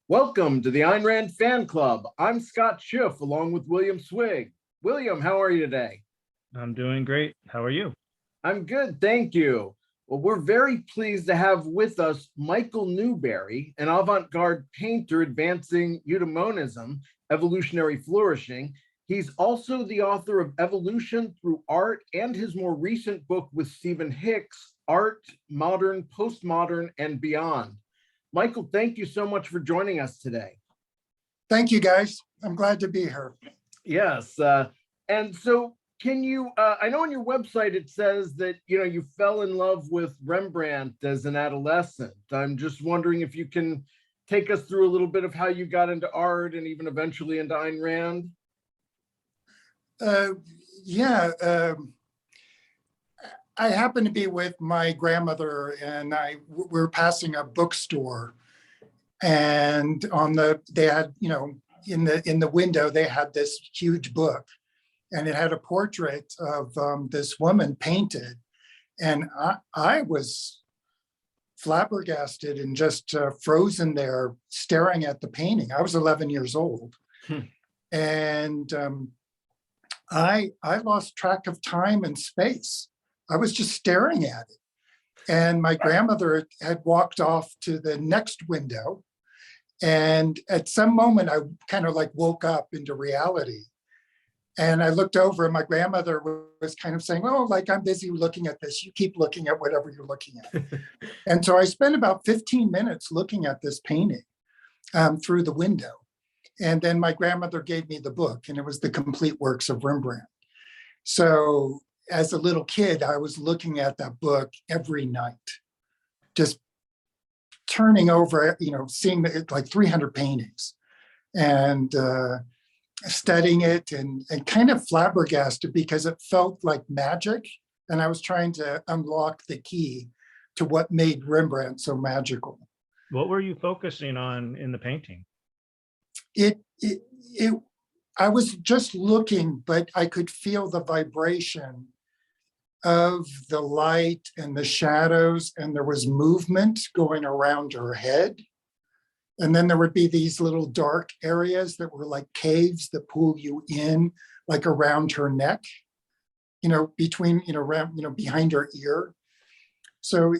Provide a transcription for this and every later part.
Welcome to the Ayn Rand Fan Club. I'm Scott Schiff along with William Swig. William, how are you today? I'm doing great. How are you? I'm good, thank you. Well, we're very pleased to have with us Michael Newberry, an avant garde painter advancing eudaimonism, evolutionary flourishing. He's also the author of Evolution Through Art and his more recent book with Stephen Hicks, Art, Modern, Postmodern, and Beyond. Michael, thank you so much for joining us today. Thank you, guys. I'm glad to be here. Yes. And so can you, I know on your website it says that, you fell in love with Rembrandt as an adolescent. I'm just wondering if you can take us through a little bit of how you got into art and even eventually into Ayn Rand. I happened to be with my grandmother, and we were passing a bookstore, and they had, in the window they had this huge book, and it had a portrait of this woman painted, and I was flabbergasted and just frozen there staring at the painting. I was 11 years old, and I lost track of time and space. I was just staring at it. And my grandmother had walked off to the next window. And at some moment, I kind of like woke up into reality. And I looked over and my grandmother was kind of saying, oh, like, I'm busy looking at this. You keep looking at whatever you're looking at. And so I spent about 15 minutes looking at this painting through the window. And then my grandmother gave me the book, and it was The Complete Works of Rembrandt. So as a little kid, I was looking at that book every night, just turning over, seeing like 300 paintings and studying it and kind of flabbergasted because it felt like magic. And I was trying to unlock the key to what made Rembrandt so magical. What were you focusing on in the painting? I was just looking, but I could feel the vibration of the light and the shadows, and there was movement going around her head. And then there would be these little dark areas that were like caves that pull you in, like around her neck, between, around, behind her ear. So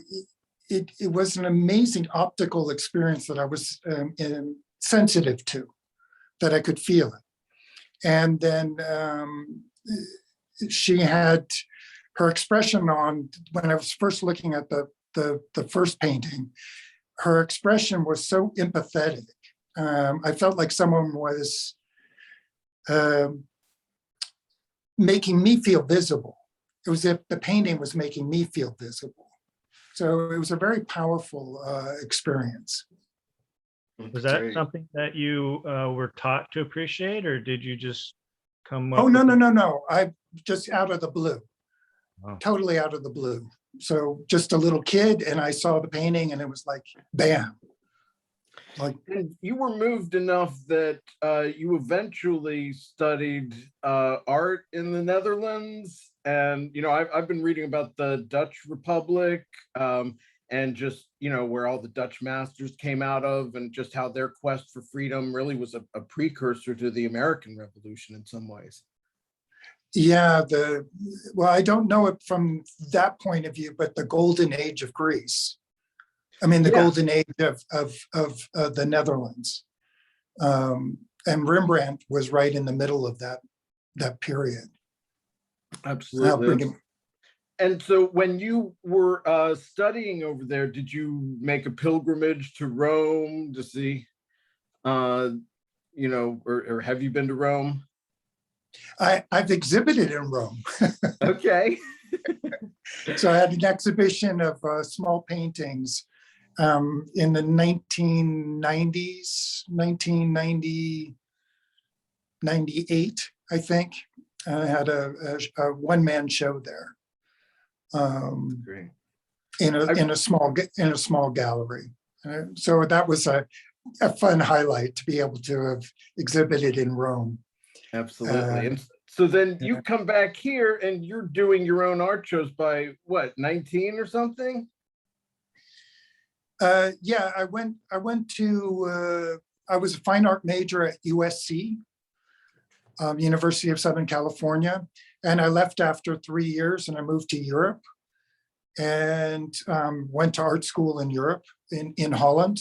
it was an amazing optical experience that I was sensitive to, that I could feel it. And then she had her expression on, when I was first looking at the first painting, her expression was so empathetic. I felt like someone was making me feel visible. It was as if the painting was making me feel visible. So it was a very powerful experience. Was that something that you were taught to appreciate, or did you just come up? Oh, no. I just out of the blue. Wow. Totally out of the blue. So just a little kid, and I saw the painting, and it was like, bam. Like, and you were moved enough that you eventually studied art in the Netherlands. And, I've been reading about the Dutch Republic and just, where all the Dutch masters came out of, and just how their quest for freedom really was a precursor to the American Revolution in some ways. Yeah, well, I don't know it from that point of view, but the golden age of Greece. I mean, the golden age of the Netherlands. And Rembrandt was right in the middle of that period. Absolutely. And so when you were studying over there, did you make a pilgrimage to Rome to see, or have you been to Rome? I've exhibited in Rome. Okay. So I had an exhibition of small paintings in the 1990s, 1998, I think. I had a one-man show there. Great. In a small gallery. So that was a fun highlight to be able to have exhibited in Rome. Absolutely. And so then you come back here and you're doing your own art shows by what, 19 or something? Yeah, I went to I was a fine art major at USC, University of Southern California, and I left after 3 years and I moved to Europe and went to art school in Europe, in Holland.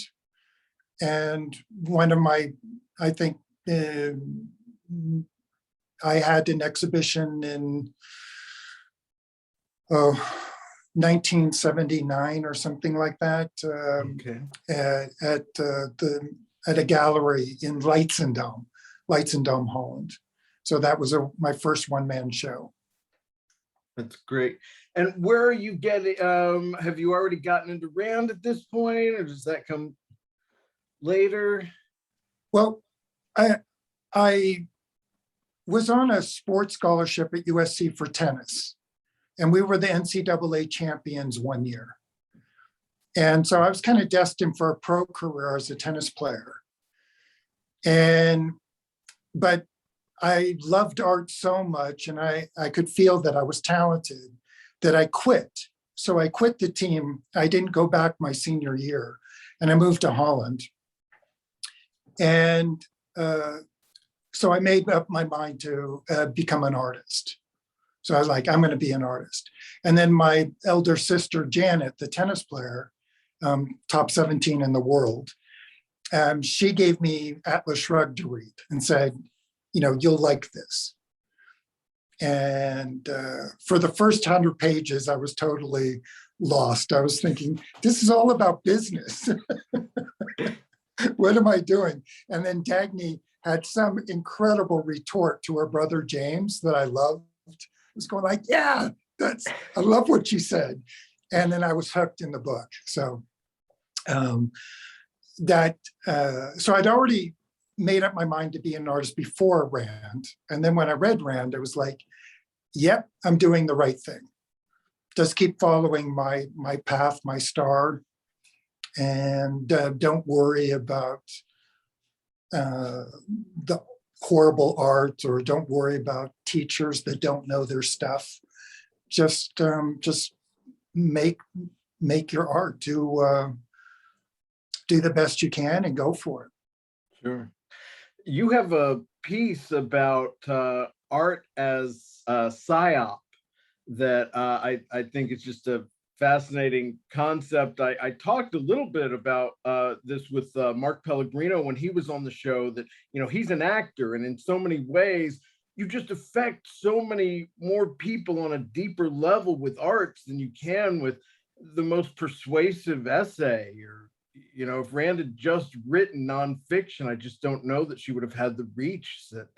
And one of my, I think, I had an exhibition in 1979 or something like that, at a gallery in Leidschendam, Holland. So that was my first one-man show. That's great. And where are you getting, have you already gotten into Rand at this point, or does that come later? Well, I was on a sports scholarship at USC for tennis, and we were the NCAA champions one year. And so I was kind of destined for a pro career as a tennis player. But I loved art so much, and I could feel that I was talented, that I quit. So I quit the team. I didn't go back my senior year, and I moved to Holland. And so I made up my mind to become an artist. So I was like, I'm going to be an artist. And then my elder sister, Janet, the tennis player, top 17 in the world, she gave me Atlas Shrugged to read and said, you'll like this. And for the first 100 pages, I was totally lost. I was thinking, this is all about business. What am I doing? And then Dagny had some incredible retort to her brother James that I loved. I was going like, yeah, I love what she said. And then I was hooked in the book. So so I'd already made up my mind to be an artist before Rand. And then when I read Rand, it was like, yep, I'm doing the right thing. Just keep following my path, my star, and don't worry about the horrible art, or don't worry about teachers that don't know their stuff. Just make your art. Do the best you can and go for it. Sure. You have a piece about art as a psyop that I think is just a fascinating concept. I talked a little bit about this with Mark Pellegrino when he was on the show, that he's an actor, and in so many ways you just affect so many more people on a deeper level with arts than you can with the most persuasive essay. Or if Rand had just written nonfiction, I just don't know that she would have had the reach that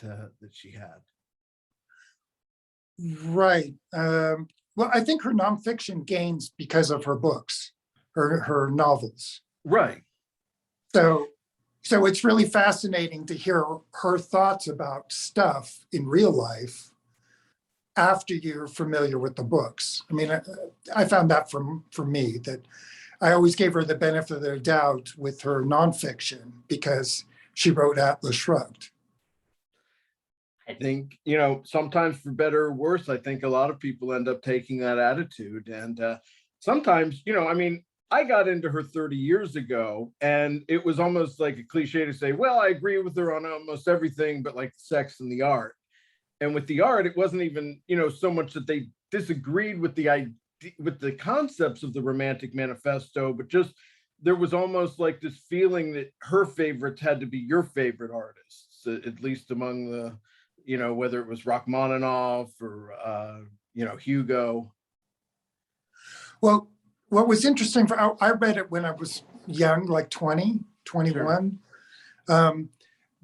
she had. Right. Well, I think her nonfiction gains because of her books, her novels. Right. So it's really fascinating to hear her thoughts about stuff in real life after you're familiar with the books. I mean, I found that for me, that I always gave her the benefit of the doubt with her nonfiction because she wrote Atlas Shrugged. I think, sometimes for better or worse, I think a lot of people end up taking that attitude. And sometimes, I got into her 30 years ago, and it was almost like a cliche to say, well, I agree with her on almost everything, but like sex and the art. And with the art, it wasn't even, so much that they disagreed with the concepts of the Romantic Manifesto, but just there was almost like this feeling that her favorites had to be your favorite artists, at least among the, whether it was Rachmaninoff or, Hugo. Well, what was interesting, I read it when I was young, like 20, 21. Sure.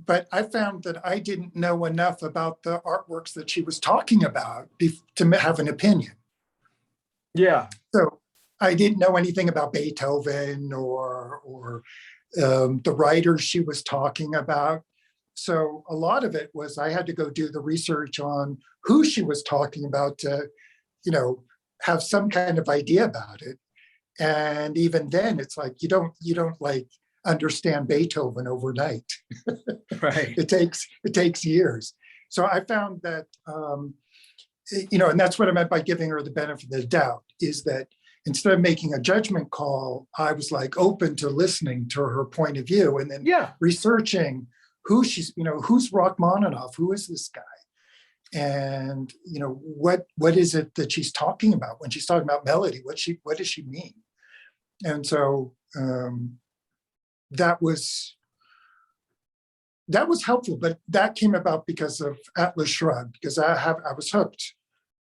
But I found that I didn't know enough about the artworks that she was talking about to have an opinion. Yeah. So I didn't know anything about Beethoven or the writers she was talking about. So a lot of it was I had to go do the research on who she was talking about to, have some kind of idea about it. And even then, it's like you don't like understand Beethoven overnight. Right. It takes years. So I found that and that's what I meant by giving her the benefit of the doubt, is that instead of making a judgment call, I was like open to listening to her point of view and then researching who she's, who's Rachmaninoff, who is this guy? And, what is it that she's talking about when she's talking about melody? What does she mean? And so that was helpful, but that came about because of Atlas Shrugged, because I was hooked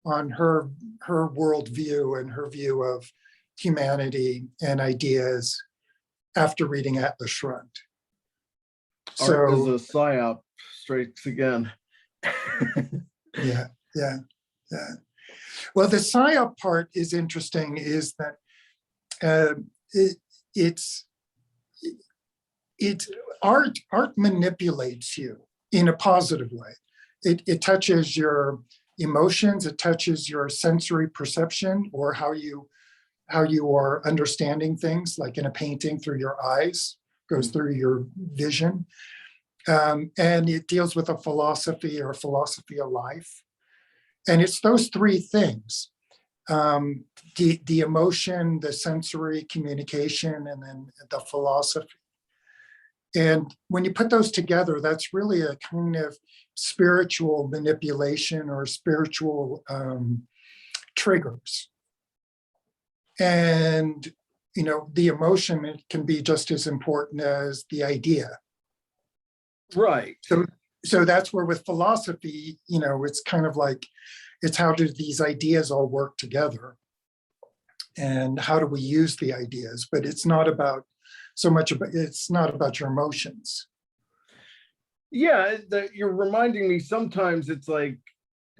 on her worldview and her view of humanity and ideas after reading Atlas Shrugged. Art is a psyop strikes again. Yeah. Well, the psyop part is interesting, is that it's art manipulates you in a positive way. It touches your emotions, it touches your sensory perception, or how you are understanding things, like in a painting through your eyes, goes through your vision. And it deals with a philosophy or a philosophy of life. And it's those three things, the emotion, the sensory communication, and then the philosophy. And when you put those together, that's really a kind of spiritual manipulation or spiritual triggers. And, the emotion can be just as important as the idea. Right. So that's where with philosophy, it's kind of like, it's how do these ideas all work together? And how do we use the ideas? But it's not about it's not about your emotions. Yeah, you're reminding me sometimes it's like,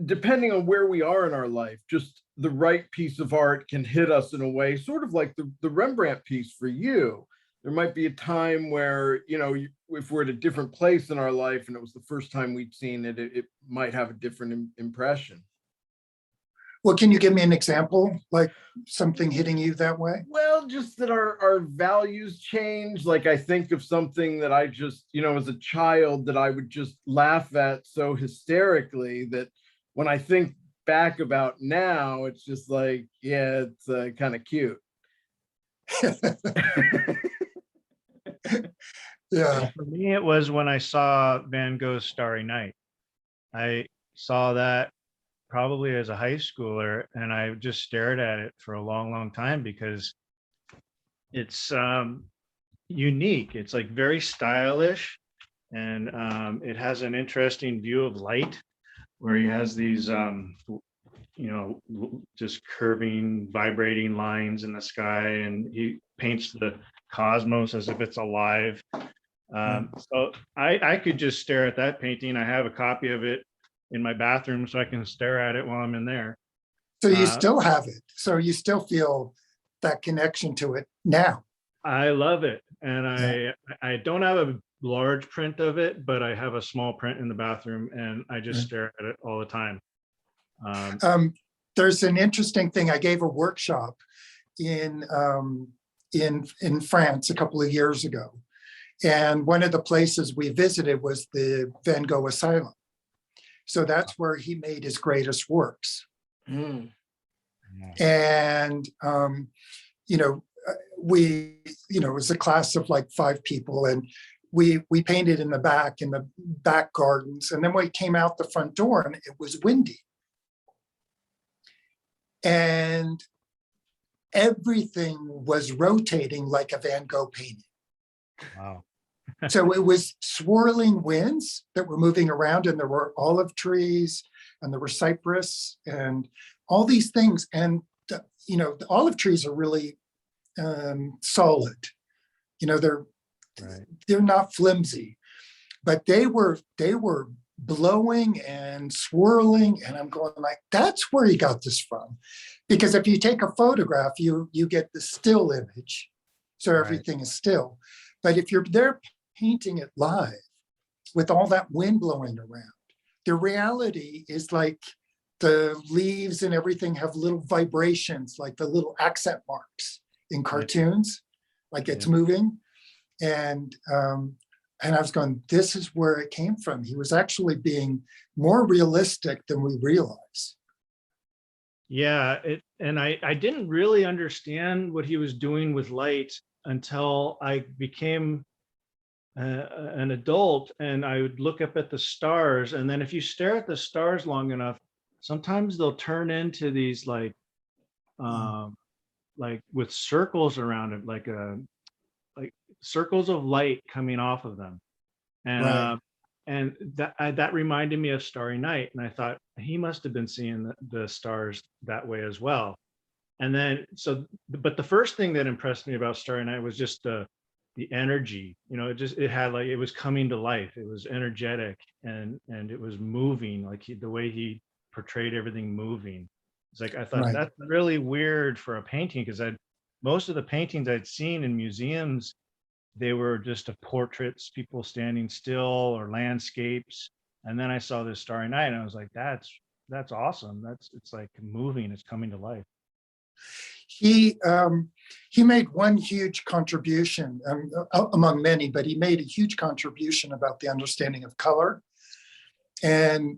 depending on where we are in our life, just the right piece of art can hit us in a way, sort of like the Rembrandt piece for you. There might be a time where, if we're at a different place in our life and it was the first time we'd seen it, it might have a different impression. Well, can you give me an example, like something hitting you that way? Well, just that our values change. Like I think of something that I just, as a child that I would just laugh at so hysterically that when I think back about now, it's just like, yeah, it's kind of cute. Yeah. For me, it was when I saw Van Gogh's Starry Night. I saw that probably as a high schooler, and I just stared at it for a long, long time because it's unique. It's like very stylish, and it has an interesting view of light, where he has these just curving, vibrating lines in the sky, and he paints the cosmos as if it's alive. So I could just stare at that painting. I have a copy of it in my bathroom so I can stare at it while I'm in there. So you still have it. So you still feel that connection to it now. I love it. And I don't have a large print of it, but I have a small print in the bathroom, and I just stare at it all the time. There's an interesting thing. I gave a workshop in France a couple of years ago. And one of the places we visited was the Van Gogh Asylum. So that's where he made his greatest works. And, it was a class of like 5 people, and we painted in the back gardens. And then we came out the front door and it was windy. And everything was rotating like a Van Gogh painting. Wow. So it was swirling winds that were moving around, and there were olive trees, and there were cypress, and all these things. And the olive trees are really solid. They're not flimsy, but they were blowing and swirling, and I'm going like, that's where he got this from. Because if you take a photograph, you get the still image, so everything is still. But if you're there painting it live with all that wind blowing around, the reality is like the leaves and everything have little vibrations, like the little accent marks in cartoons, like it's moving. And I was going, this is where it came from. He was actually being more realistic than we realize. Yeah, and I didn't really understand what he was doing with light until I became an adult, and I would look up at the stars, and then if you stare at the stars long enough, sometimes they'll turn into these like with circles around it, like circles of light coming off of them. And Right. and that reminded me of Starry Night, and I thought he must have been seeing the stars that way as well. And then but the first thing that impressed me about Starry Night was just the energy. It had like, it was coming to life. It was energetic, and it was moving, like the way he portrayed everything moving. It's like, I thought Right. that's really weird for a painting, because most of the paintings I'd seen in museums, they were just of portraits, people standing still, or landscapes. And then I saw this Starry Night, and I was like, that's awesome. It's like moving, it's coming to life. He made one huge contribution, among many, but he made a huge contribution about the understanding of color. And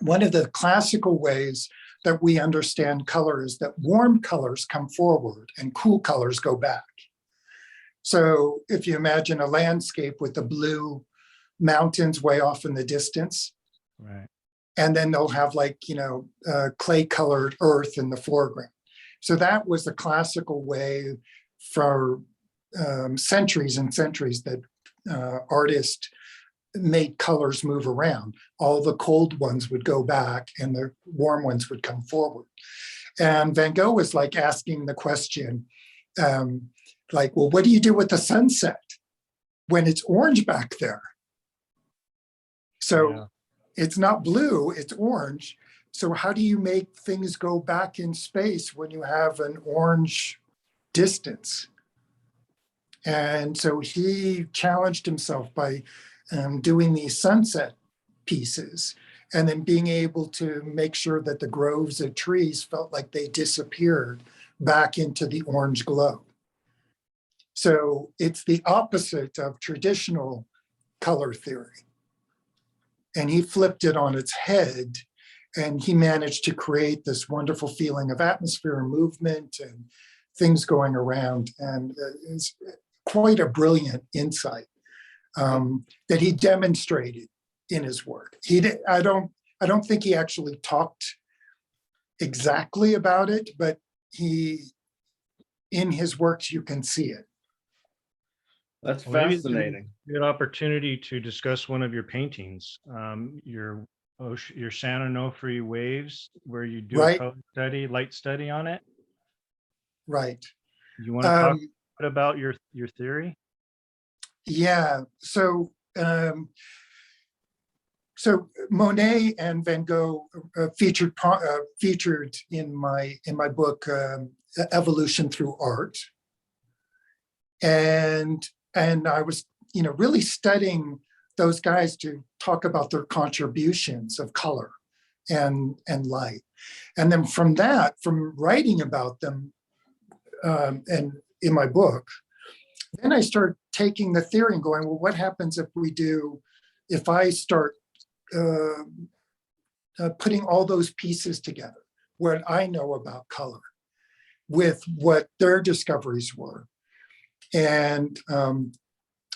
one of the classical ways that we understand color is that warm colors come forward and cool colors go back. So if you imagine a landscape with the blue mountains way off in the distance, Right. and then they'll have clay colored earth in the foreground. So that was the classical way for centuries and centuries that artists made colors move around. All the cold ones would go back and the warm ones would come forward. And Van Gogh was like asking the question, well, what do you do with the sunset when it's orange back there? So it's not blue, it's orange. So how do you make things go back in space when you have an orange distance? And so he challenged himself by doing these sunset pieces, and then being able to make sure that the groves of trees felt like they disappeared back into the orange glow. So it's the opposite of traditional color theory. And he flipped it on its head, and he managed to create this wonderful feeling of atmosphere and movement and things going around. And it's quite a brilliant insight that he demonstrated in his work. I don't think he actually talked exactly about it, but in his works, you can see it. That's Well, maybe fascinating. good opportunity to discuss one of your paintings, your San Onofre waves, where you do Right. a color study, light study on it. Right. You want to talk about your theory? Yeah. So Monet and Van Gogh featured in my book Evolution Through Art, and I was really studying those guys to talk about their contributions of color and light, and then from writing about them and in my book, then I started taking the theory and going, well, what happens if I start putting all those pieces together, what I know about color with what their discoveries were. And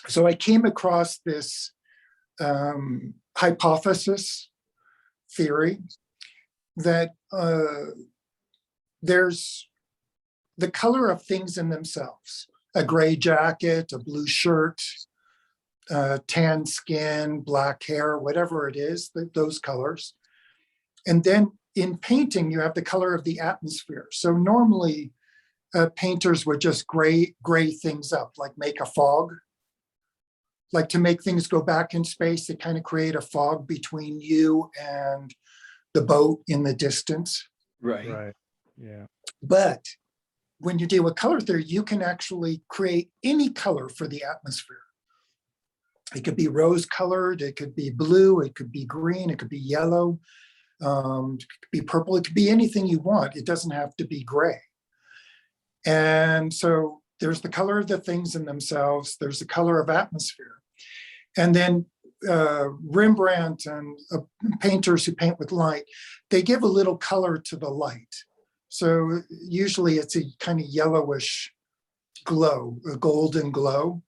so I came across this hypothesis theory that there's the color of things in themselves, a gray jacket, a blue shirt, tan skin, black hair, whatever it is, those colors. And then in painting, you have the color of the atmosphere. So normally painters would just gray things up, like make a fog. Like to make things go back in space, they kind of create a fog between you and the boat in the distance. Right. Yeah. But when you deal with color theory, you can actually create any color for the atmosphere. It could be rose colored, it could be blue, it could be green, it could be yellow, it could be purple, it could be anything you want. It doesn't have to be gray. And so there's the color of the things in themselves, there's the color of atmosphere. And then Rembrandt and painters who paint with light, they give a little color to the light. So usually it's a kind of yellowish glow, a golden glow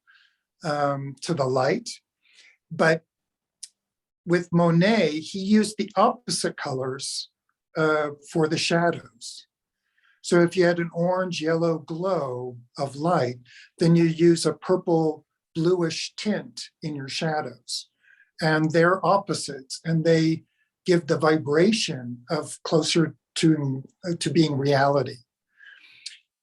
to the light. But with Monet, he used the opposite colors for the shadows. So if you had an orange yellow glow of light, then you use a purple bluish tint in your shadows. And they're opposites, and they give the vibration of closer to being reality.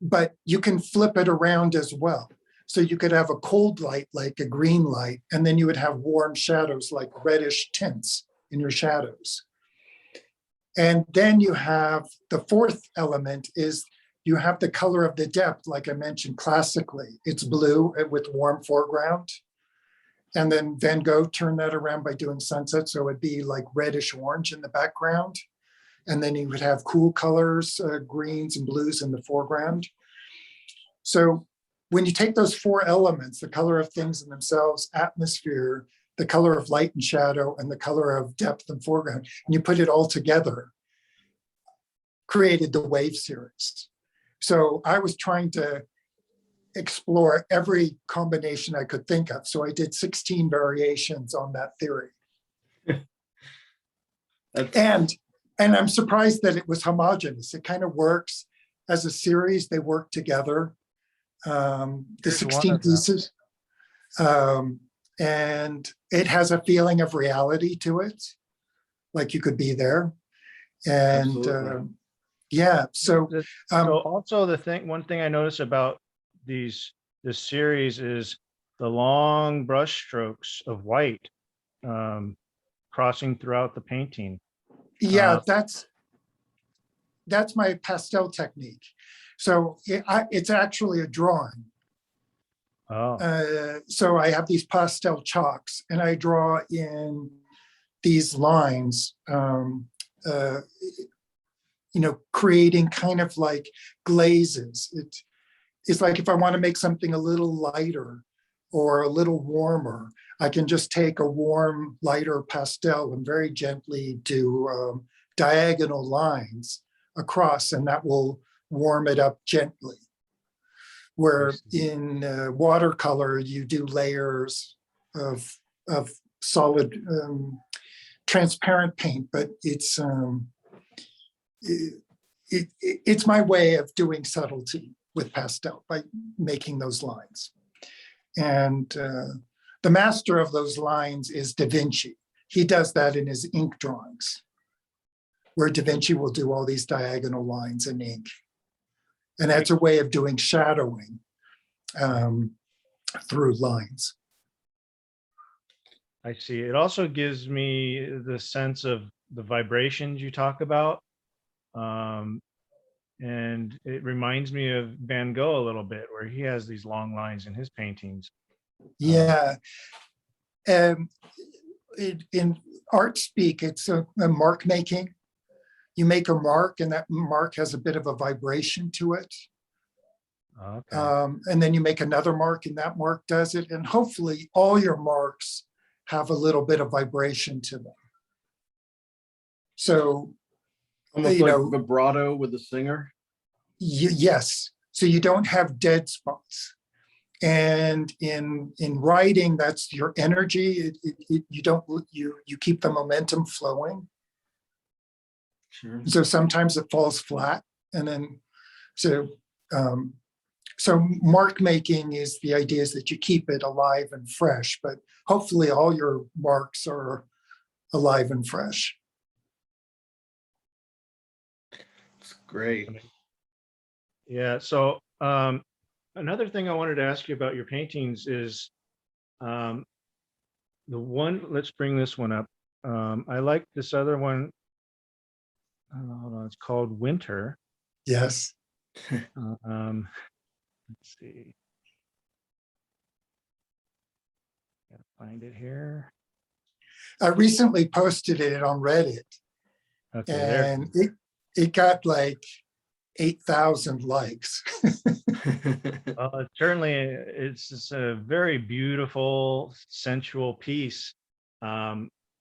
But you can flip it around as well. So you could have a cold light like a green light, and then you would have warm shadows like reddish tints in your shadows. And then you have the fourth element is you have the color of the depth, like I mentioned classically. It's blue with warm foreground. And then Van Gogh turned that around by doing sunset. So it'd be like reddish orange in the background. And then you would have cool colors, greens and blues in the foreground. So when you take those four elements, the color of things in themselves, atmosphere, the color of light and shadow, and the color of depth and foreground, and you put it all together, created the wave series. So I was trying to explore every combination I could think of. So I did 16 variations on that theory. And I'm surprised that it was homogeneous. It kind of works as a series. They work together. The 16 pieces. And it has a feeling of reality to it, like you could be there. And yeah, so also one thing I notice about this series is the long brush strokes of white crossing throughout the painting. Yeah, that's my pastel technique. So it's actually a drawing. Oh. So I have these pastel chalks, and I draw in these lines, creating kind of like glazes. It's like if I want to make something a little lighter or a little warmer, I can just take a warm, lighter pastel and very gently do diagonal lines across, and that will warm it up gently. Where in watercolor, you do layers of solid transparent paint, but it's my way of doing subtlety with pastel by making those lines. And the master of those lines is Da Vinci. He does that in his ink drawings, where Da Vinci will do all these diagonal lines in ink. And that's a way of doing shadowing through lines. I see. It also gives me the sense of the vibrations you talk about. And it reminds me of Van Gogh a little bit, where he has these long lines in his paintings. Yeah. In art speak, it's a mark making. You make a mark, and that mark has a bit of a vibration to it. Okay. And then you make another mark, and that mark does it. And hopefully all your marks have a little bit of vibration to them. So, almost like vibrato with the singer. Yes. So you don't have dead spots. And in writing, that's your energy. You keep the momentum flowing. Sure. So sometimes it falls flat, and then so mark making is the idea is that you keep it alive and fresh, but hopefully all your marks are alive and fresh. It's great. Yeah. So another thing I wanted to ask you about your paintings is the one. Let's bring this one up. I like this other one. Hold on, it's called Winter. Yes. Let's see. Gotta find it here. I recently posted it on Reddit, Okay, and it got like 8,000 likes. Certainly, it's just a very beautiful, sensual piece.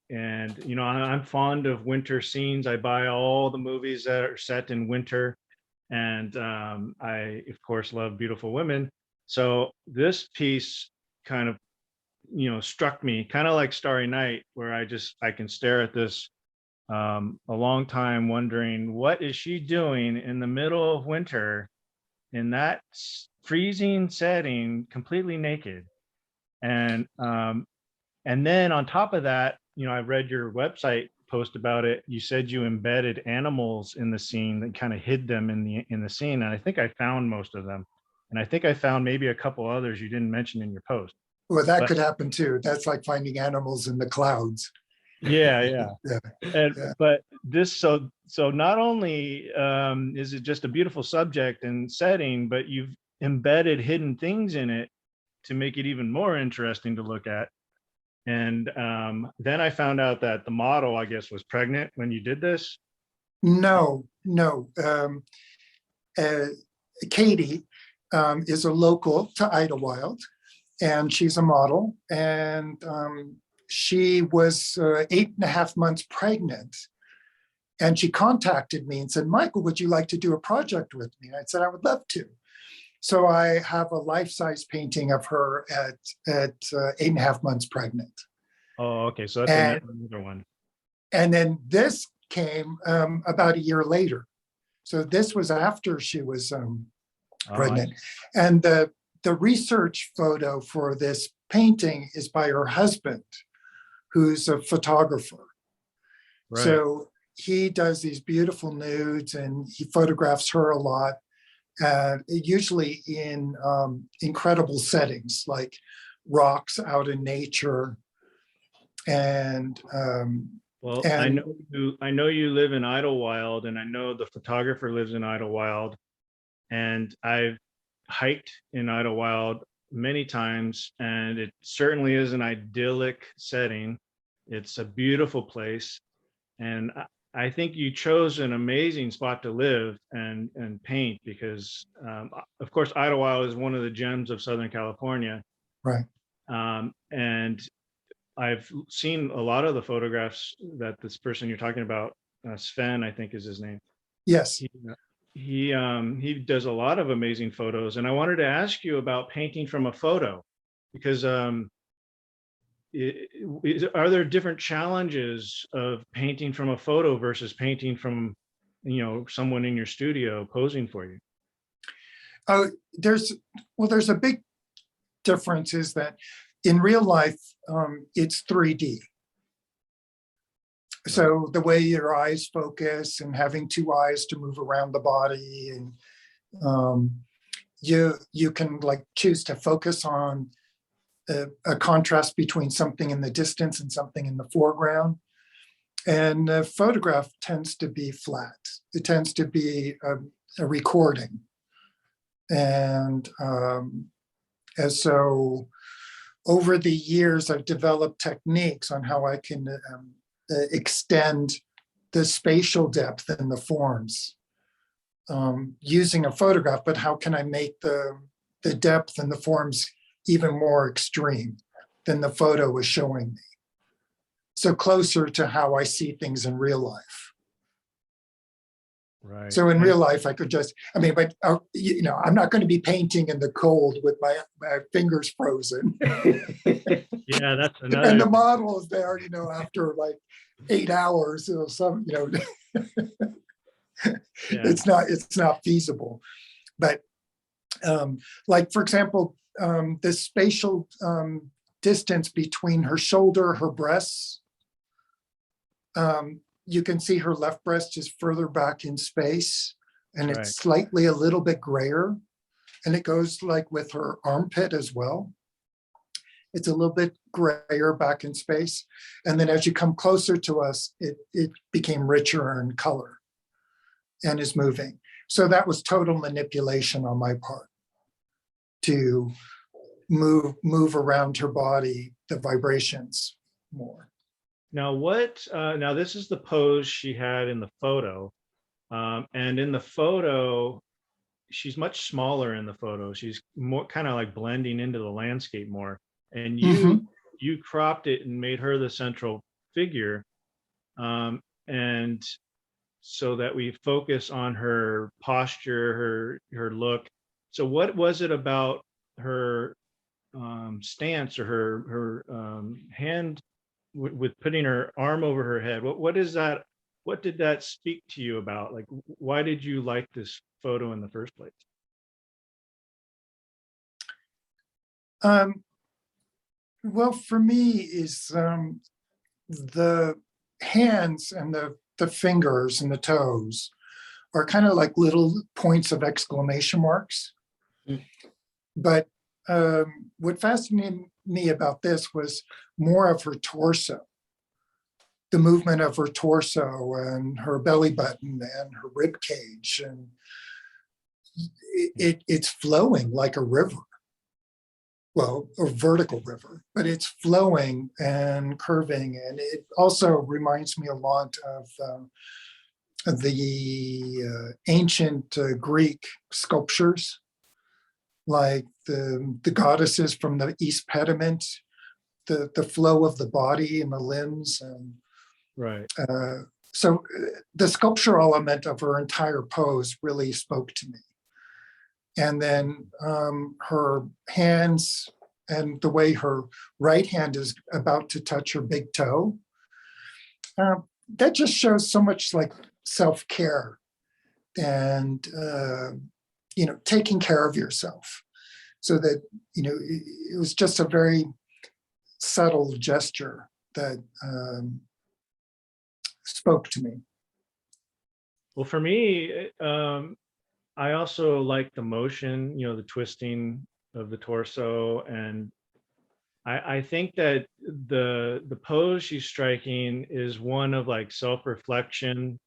And, you know, I'm fond of winter scenes. I buy all the movies that are set in winter. And I, of course, love beautiful women. So this piece kind of, you know, struck me kind of like Starry Night, where I can stare at this a long time wondering, what is she doing in the middle of winter in that freezing setting, completely naked? And then on top of that, you know, I read your website post about it. You said you embedded animals in the scene that kind of hid them in the scene. And I think I found most of them. And I think I found maybe a couple others you didn't mention in your post. Well, that But could happen too. That's like finding animals in the clouds. yeah. Yeah, And yeah. but this so not only is it just a beautiful subject and setting, but you've embedded hidden things in it to make it even more interesting to look at. And then I found out that the model, I guess, was pregnant when you did this. No, no. Katie is a local to Idlewild, and she's a model. And she was 8.5 months pregnant. And she contacted me and said, Michael, would you like to do a project with me? And I said, I would love to. So I have a life-size painting of her at 8.5 months pregnant. Oh, okay. So that's another one. And then this came about a year later. So this was after she was pregnant. And the research photo for this painting is by her husband, who's a photographer. Right. So he does these beautiful nudes and he photographs her a lot. Usually in incredible settings like rocks out in nature. And well, I know you live in Idlewild, and I know the photographer lives in Idlewild, and I've hiked in Idlewild many times, and it certainly is an idyllic setting. It's a beautiful place, and I think you chose an amazing spot to live and paint because, of course, Idlewild is one of the gems of Southern California. right. And I've seen a lot of the photographs that this person you're talking about, Sven, I think is his name. Yes. He does a lot of amazing photos, and I wanted to ask you about painting from a photo, because are there different challenges of painting from a photo versus painting from, you know, someone in your studio posing for you? There's a big difference is that in real life, it's 3D. So the way your eyes focus and having two eyes to move around the body, and you can like choose to focus on a contrast between something in the distance and something in the foreground. And a photograph tends to be flat. It tends to be a recording. And so over the years, I've developed techniques on how I can extend the spatial depth in the forms using a photograph, but how can I make the depth and the forms even more extreme than the photo was showing me? So closer to how I see things in real life. Right. So in real life, I could just, but you know, I'm not going to be painting in the cold with my fingers frozen. Yeah, that's another. And the model is there, you know, after like 8 hours, you know, it's not feasible. But like, for example, the spatial distance between her shoulder, her breasts, you can see her left breast is further back in space, and it's slightly a little bit grayer, and it goes like with her armpit as well. It's a little bit grayer back in space. And then as you come closer to us, it became richer in color and is moving. So that was total manipulation on my part to move around her body, the vibrations more. Now, now this is the pose she had in the photo. And in the photo, she's much smaller in the photo. She's more kind of like blending into the landscape more. And you you cropped it and made her the central figure, and so that we focus on her posture, her look. So what was it about her stance, or her hand with putting her arm over her head? What is that? What did that speak to you about? Like, why did you like this photo in the first place? Well, for me is the hands and the fingers and the toes are kind of like little points of exclamation marks. Mm. But what fascinated me about this was more of her torso, the movement of her torso and her belly button and her rib cage, and it's flowing like a river. Well, a vertical river, but it's flowing and curving. And it also reminds me a lot of the ancient Greek sculptures, like the goddesses from the East Pediment, the flow of the body and the limbs. And Right. so the sculptural element of her entire pose really spoke to me. And then her hands and the way her right hand is about to touch her big toe, that just shows so much like self-care and, taking care of yourself. So that, it was just a very subtle gesture that spoke to me. Well, for me, I also like the motion, the twisting of the torso. And I think that the pose she's striking is one of like self-reflection.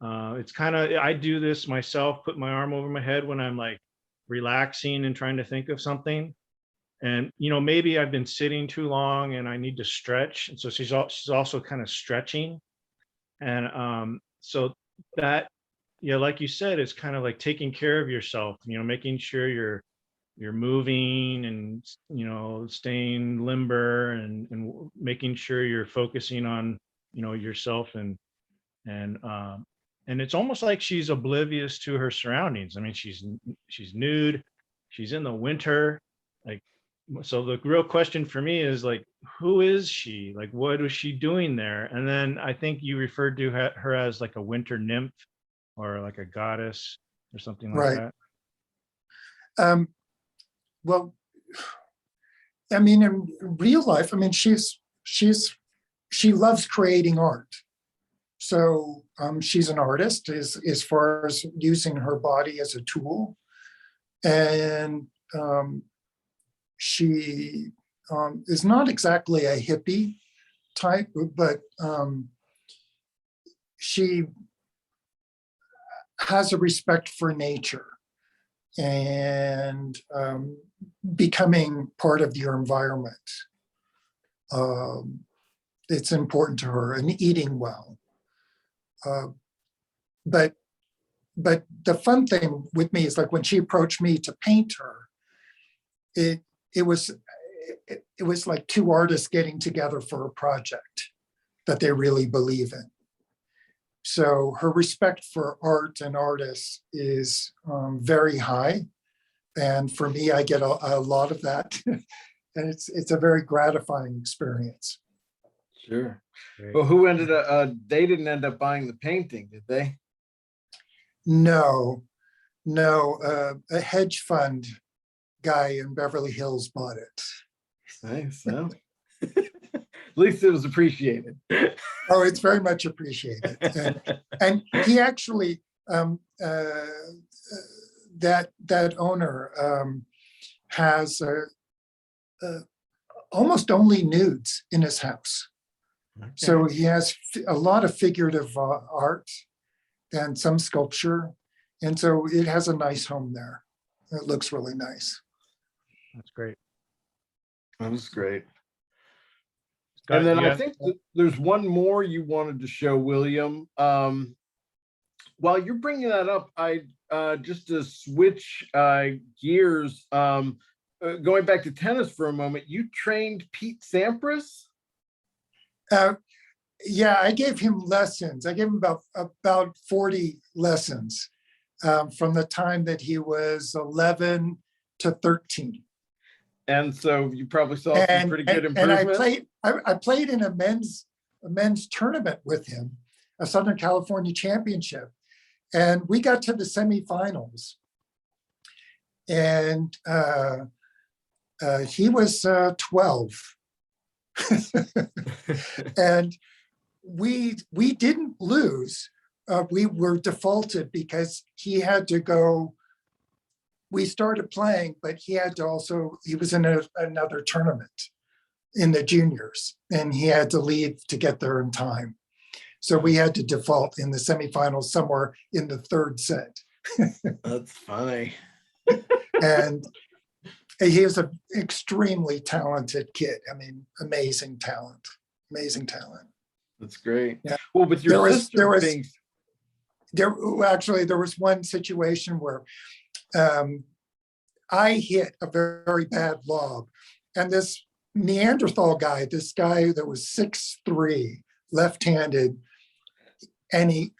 It's kind of, I do this myself, put my arm over my head when I'm like relaxing and trying to think of something. And, maybe I've been sitting too long and I need to stretch. And so she's also kind of stretching. And so that, yeah, like you said, it's kind of like taking care of yourself, making sure you're moving and, staying limber, and making sure you're focusing on, yourself. And it's almost like she's oblivious to her surroundings. I mean, she's nude, she's in the winter. Like, so the real question for me is like, who is she? Like, what was she doing there? And then I think you referred to her as like a winter nymph, or like a goddess or something like Right. that. Well, I mean, in real life, I mean, she loves creating art. So she's an artist as far as using her body as a tool. And she is not exactly a hippie type, but she has a respect for nature and becoming part of your environment. It's important to her, and eating well. But the fun thing with me is like when she approached me to paint her, it was like two artists getting together for a project that they really believe in. So her respect for art and artists is very high. And for me, I get a lot of that. And it's a very gratifying experience. Sure. Great. Well, who ended up, they didn't end up buying the painting, did they? No, a hedge fund guy in Beverly Hills bought it. Nice. So. At least it was appreciated. Oh, it's very much appreciated. And he actually, that owner has almost only nudes in his house. Okay. So he has a lot of figurative art and some sculpture. And so it has a nice home there. It looks really nice. That's great. That was great. Scott, And then you I have- think there's one more you wanted to show, William. While you're bringing that up, I just to switch gears, going back to tennis for a moment, you trained Pete Sampras? Yeah, I gave him lessons. I gave him about 40 lessons from the time that he was 11 to 13. And so you probably saw some pretty good and improvement. I played in a men's tournament with him, a Southern California championship, and we got to the semifinals. And he was 12, and we didn't lose. We were defaulted because he had to go. We started playing, but he had to also, he was in another tournament in the juniors, and he had to leave to get there in time. So we had to default in the semifinals somewhere in the third set. That's funny. And he is an extremely talented kid. I mean, amazing talent. That's great. Yeah. Well, but your sister thinks. There was one situation where I hit a very bad lob, and this Neanderthal guy, this guy that was 6'3", left-handed, and he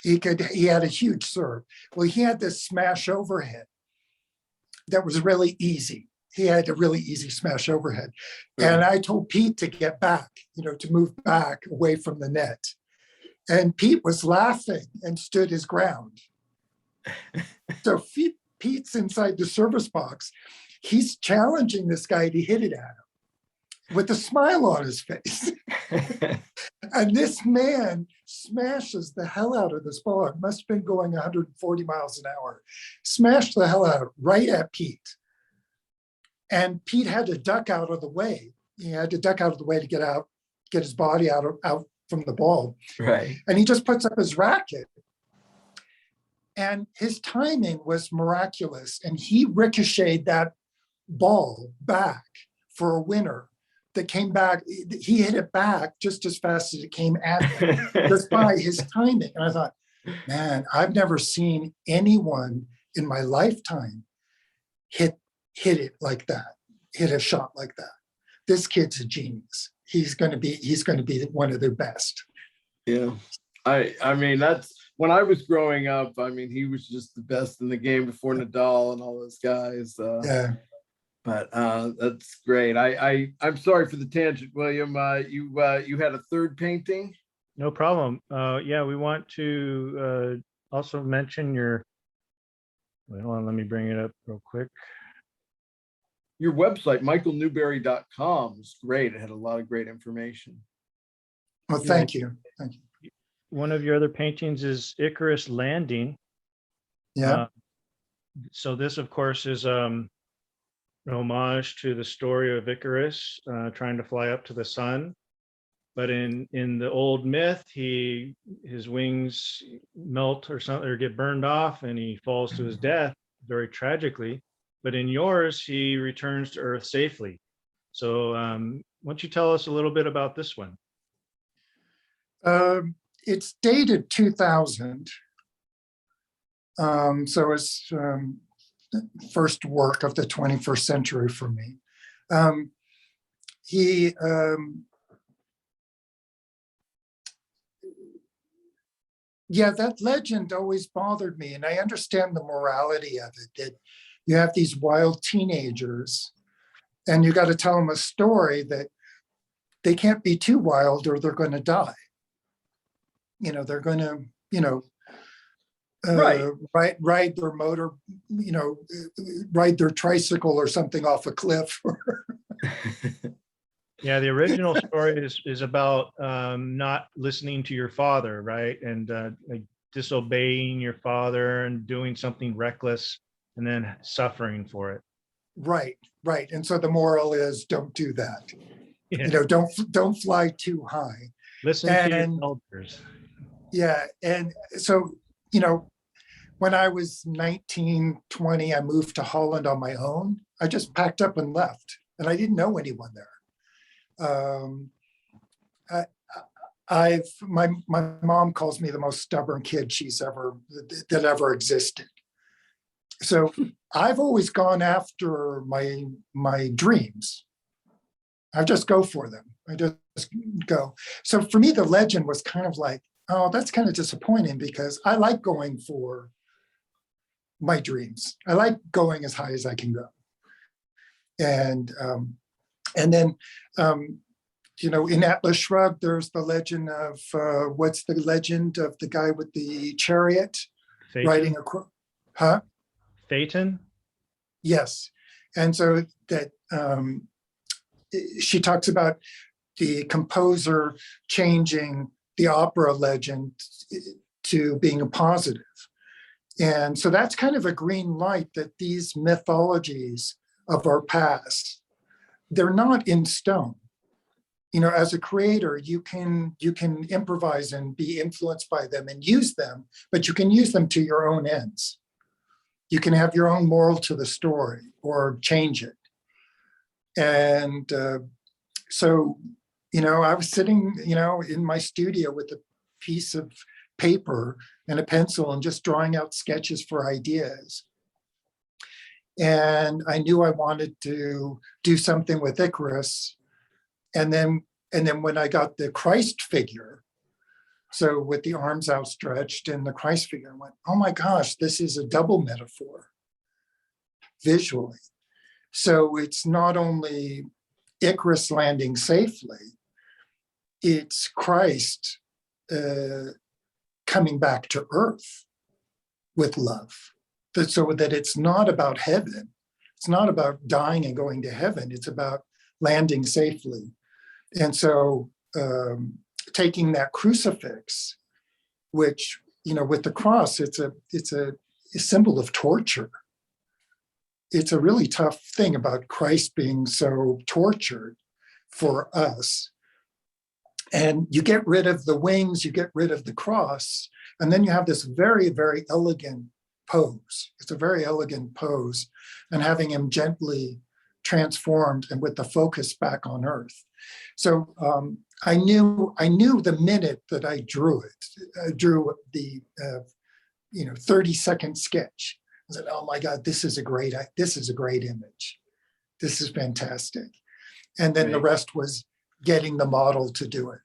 had a huge serve. Well, he had this smash overhead that was really easy. He had a really easy smash overhead. Right. And I told Pete to get back, to move back away from the net. And Pete was laughing and stood his ground. So Pete's inside the service box. He's challenging this guy to hit it at him with a smile on his face. And this man smashes the hell out of this ball. It must have been going 140 miles an hour. Smashed the hell out right at Pete. And Pete had to duck out of the way. He had to duck out of the way to get his body out from the ball. Right. And he just puts up his racket. And his timing was miraculous. And he ricocheted that ball back for a winner that came back. He hit it back just as fast as it came at him, just by his timing. And I thought, man, I've never seen anyone in my lifetime hit it like that, hit a shot like that. This kid's a genius. He's going to be one of their best. Yeah. I mean, that's when I was growing up. I mean, he was just the best in the game before Nadal and all those guys. Yeah. But that's great. I'm sorry for the tangent, William. You had a third painting? No problem. Yeah, we want to also mention your. Wait, hold on, let me bring it up real quick. Your website, michaelnewberry.com, is great. It had a lot of great information. Well, thank you. Thank you. One of your other paintings is Icarus Landing. Yeah. So this, of course, is an homage to the story of Icarus trying to fly up to the sun. But in the old myth, his wings melt or something, or get burned off, and he falls to his death very tragically. But in yours, he returns to Earth safely. So why don't you tell us a little bit about this one? It's dated 2000. So it's first work of the 21st century for me. Yeah, that legend always bothered me, and I understand the morality of it, that you have these wild teenagers and you got to tell them a story that they can't be too wild or they're going to die. They're going to, ride their motor, ride their tricycle or something off a cliff. Yeah, the original story is about not listening to your father, right? And like disobeying your father and doing something reckless and then suffering for it. Right. And so the moral is don't do that. Yeah. Don't fly too high. Listen to your elders. Yeah. And so, when I was 19, 20, I moved to Holland on my own. I just packed up and left, and I didn't know anyone there. My mom calls me the most stubborn kid that ever existed. So I've always gone after my dreams. I just go for them. I just go. So for me, the legend was kind of like, oh, that's kind of disappointing because I like going for my dreams. I like going as high as I can go. And then, in Atlas Shrugged, there's the legend of, what's the legend of the guy with the chariot Phaeton? riding across, huh? Phaeton? Yes. And so that she talks about the composer changing the opera legend to being a positive. And so that's kind of a green light that these mythologies of our past, they're not in stone. As a creator, you can improvise and be influenced by them and use them, but you can use them to your own ends. You can have your own moral to the story or change it. And so, I was sitting, in my studio with a piece of paper and a pencil and just drawing out sketches for ideas. And I knew I wanted to do something with Icarus. And then when I got the Christ figure, so with the arms outstretched and the Christ figure, I went, oh my gosh, this is a double metaphor visually. So it's not only Icarus landing safely, it's Christ coming back to earth with love. So that it's not about heaven. It's not about dying and going to heaven. It's about landing safely. And so taking that crucifix, which, with the cross, it's a symbol of torture. It's a really tough thing about Christ being so tortured for us. And you get rid of the wings, you get rid of the cross, and then you have this very, very elegant pose. It's a very elegant pose, and having him gently transformed and with the focus back on earth. So I knew the minute that I drew it, I drew the 30-second sketch. I said, oh my God, this is a great image. This is fantastic. And then the rest was getting the model to do it,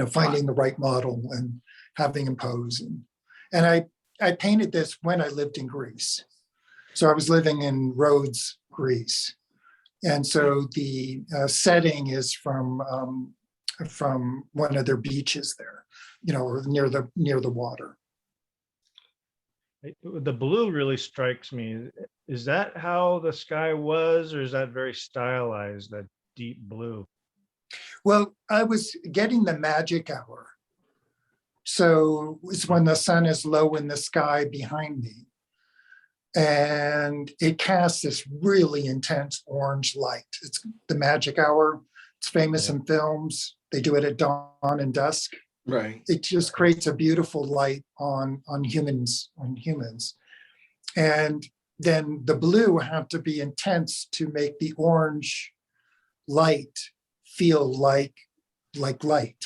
finding the right model and having him pose. And I painted this when I lived in Greece. So I was living in Rhodes, Greece. And so the setting is from one of their beaches there, or near the water. The blue really strikes me. Is that how the sky was, or is that very stylized, that deep blue? Well, I was getting the magic hour. So it's when the sun is low in the sky behind me. And it casts this really intense orange light. It's the magic hour. It's famous in films. They do it at dawn and dusk. Right. It just creates a beautiful light on humans. And then the blue have to be intense to make the orange light feel like light.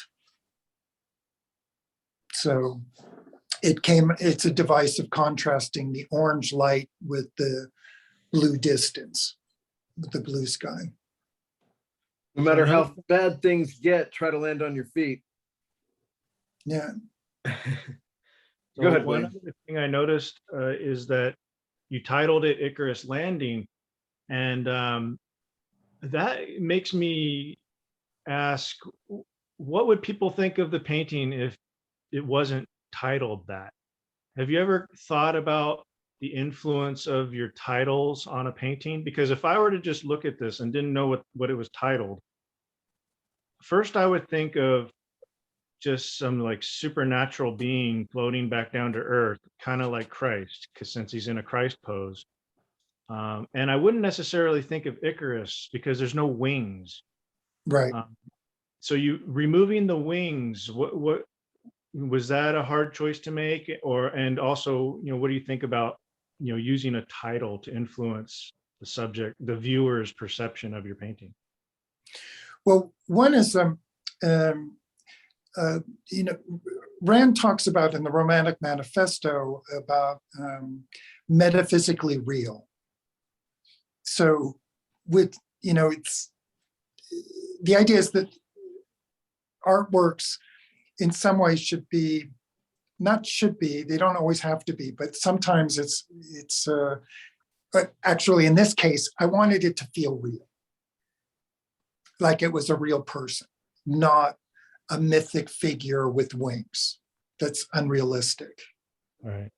So it's a device of contrasting the orange light with the blue distance, with the blue sky. No matter how bad things get, try to land on your feet. Yeah. Go ahead, One Wayne. other thing I noticed is that you titled it Icarus Landing, and that makes me ask, what would people think of the painting if it wasn't titled that? Have you ever thought about the influence of your titles on a painting? Because if I were to just look at this and didn't know what it was titled, first I would think of just some like supernatural being floating back down to earth, kind of like Christ, because since he's in a Christ pose. And I wouldn't necessarily think of Icarus because there's no wings. Right. So you removing the wings, what was that a hard choice to make? And also, what do you think about, using a title to influence the subject, the viewer's perception of your painting? Well, one is, Rand talks about in the Romantic Manifesto about metaphysically real. So with, it's, the idea is that artworks in some ways should be, not should be, they don't always have to be, but sometimes but actually in this case, I wanted it to feel real. Like it was a real person, not a mythic figure with wings. That's unrealistic. Right.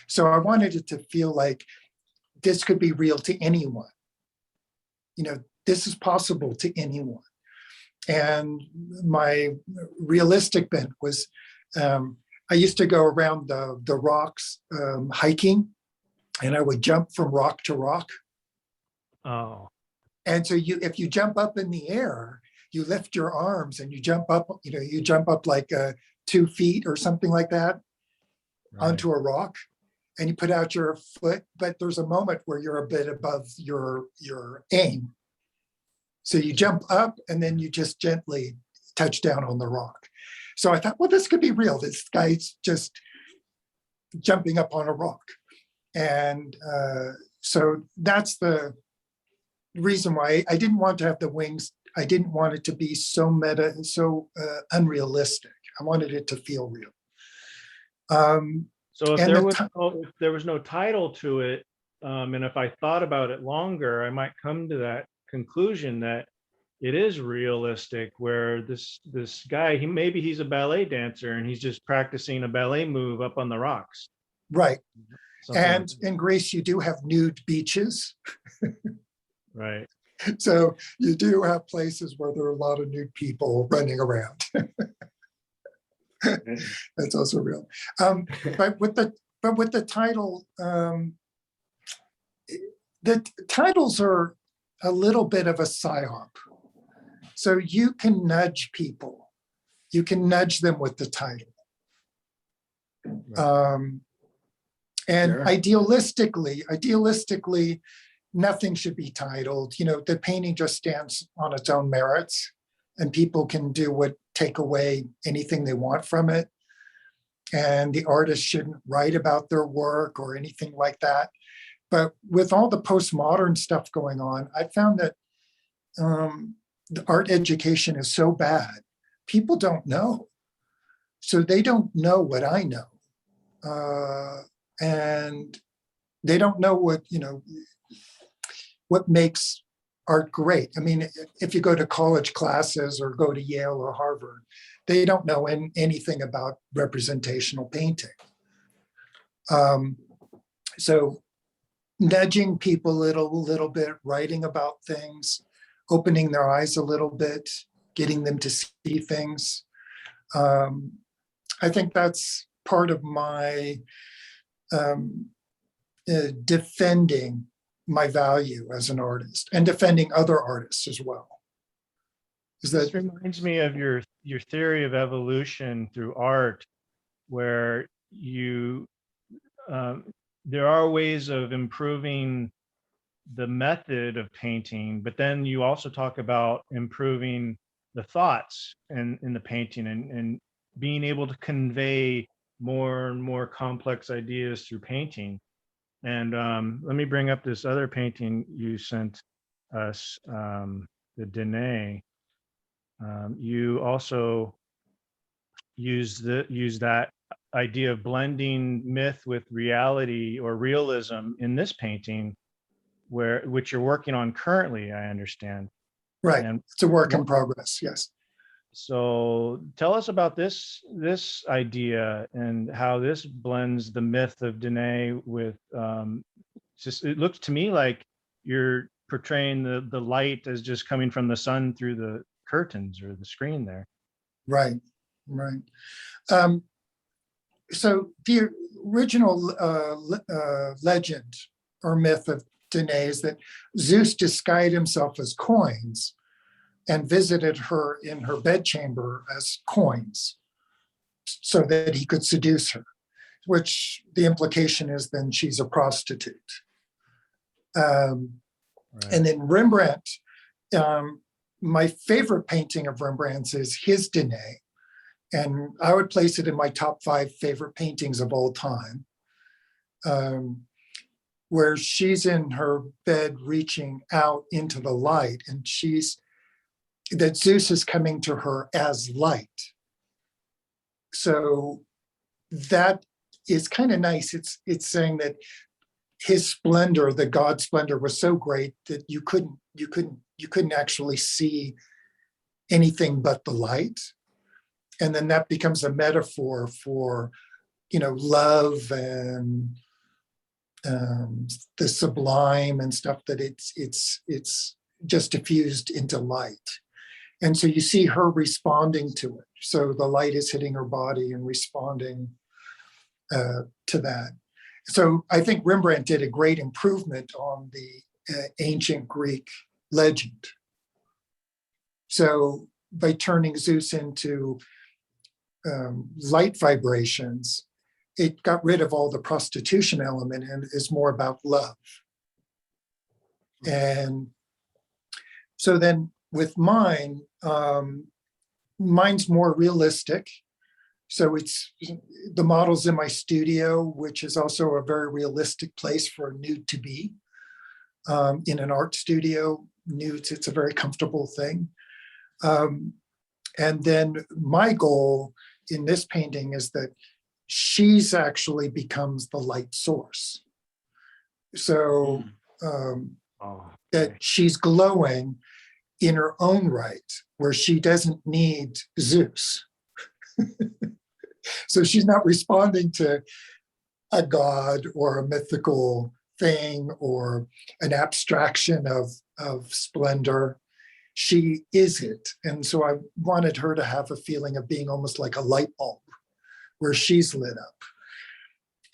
So I wanted it to feel like this could be real to anyone. This is possible to anyone. And my realistic bent was, I used to go around the rocks hiking, and I would jump from rock to rock. Oh. And so if you jump up in the air, you lift your arms and you jump up, you jump up like 2 feet or something like that onto a rock, and you put out your foot, but there's a moment where you're a bit above your aim. So you jump up and then you just gently touch down on the rock. So I thought, well, this could be real. This guy's just jumping up on a rock. And so that's the reason why I didn't want to have the wings. I didn't want it to be so meta and so unrealistic. I wanted it to feel real. So if there was no title to it, and if I thought about it longer, I might come to that conclusion that it is realistic, where this guy, maybe he's a ballet dancer and he's just practicing a ballet move up on the rocks. Right. And like in Greece, you do have nude beaches. Right. So you do have places where there are a lot of nude people running around. That's also real. But with the title, the titles are a little bit of a psyop. So you can nudge people. You can nudge them with the title. And Sure. idealistically, nothing should be titled. The painting just stands on its own merits, and people can take away anything they want from it. And the artist shouldn't write about their work or anything like that. But with all the postmodern stuff going on, I found that the art education is so bad. People don't know. So they don't know what I know. And they don't know what makes art great. I mean, if you go to college classes or go to Yale or Harvard, they don't know anything about representational painting. So nudging people a little bit, writing about things, opening their eyes a little bit, getting them to see things. I think that's part of my defending my value as an artist and defending other artists as well. This reminds me of your theory of evolution through art, where there are ways of improving the method of painting, but then you also talk about improving the thoughts in the painting and being able to convey more and more complex ideas through painting. And let me bring up this other painting you sent us, the Dene. You also use that idea of blending myth with reality or realism in this painting, which you're working on currently, I understand. Right. And it's a work in progress. Yes. So tell us about this idea and how this blends the myth of Dene with it looks to me like you're portraying the light as just coming from the sun through the curtains or the screen there. Right. So the original legend or myth of Dene is that Zeus disguised himself as coins and visited her in her bedchamber as coins so that he could seduce her, which the implication is then she's a prostitute. Right. And then Rembrandt, my favorite painting of Rembrandt's is his Dene, And I would place it in my top 5 favorite paintings of all time, where she's in her bed reaching out into the light, and that Zeus is coming to her as light. So that is kind of nice. It's saying that his splendor, the God splendor, was so great that you couldn't actually see anything but the light. And then that becomes a metaphor for, love and the sublime and stuff, that it's just diffused into light. And so you see her responding to it. So the light is hitting her body and responding to that. So I think Rembrandt did a great improvement on the ancient Greek legend. So by turning Zeus into light vibrations, it got rid of all the prostitution element and is more about love. And so then with mine, mine's more realistic. So it's the model's in my studio, which is also a very realistic place for a nude to be. In an art studio, nudes, it's a very comfortable thing. And then my goal in this painting is that she's actually becomes the light source. So that she's glowing in her own right, where she doesn't need Zeus. So she's not responding to a god or a mythical thing or an abstraction of splendor. She is it. And so I wanted her to have a feeling of being almost like a light bulb where she's lit up.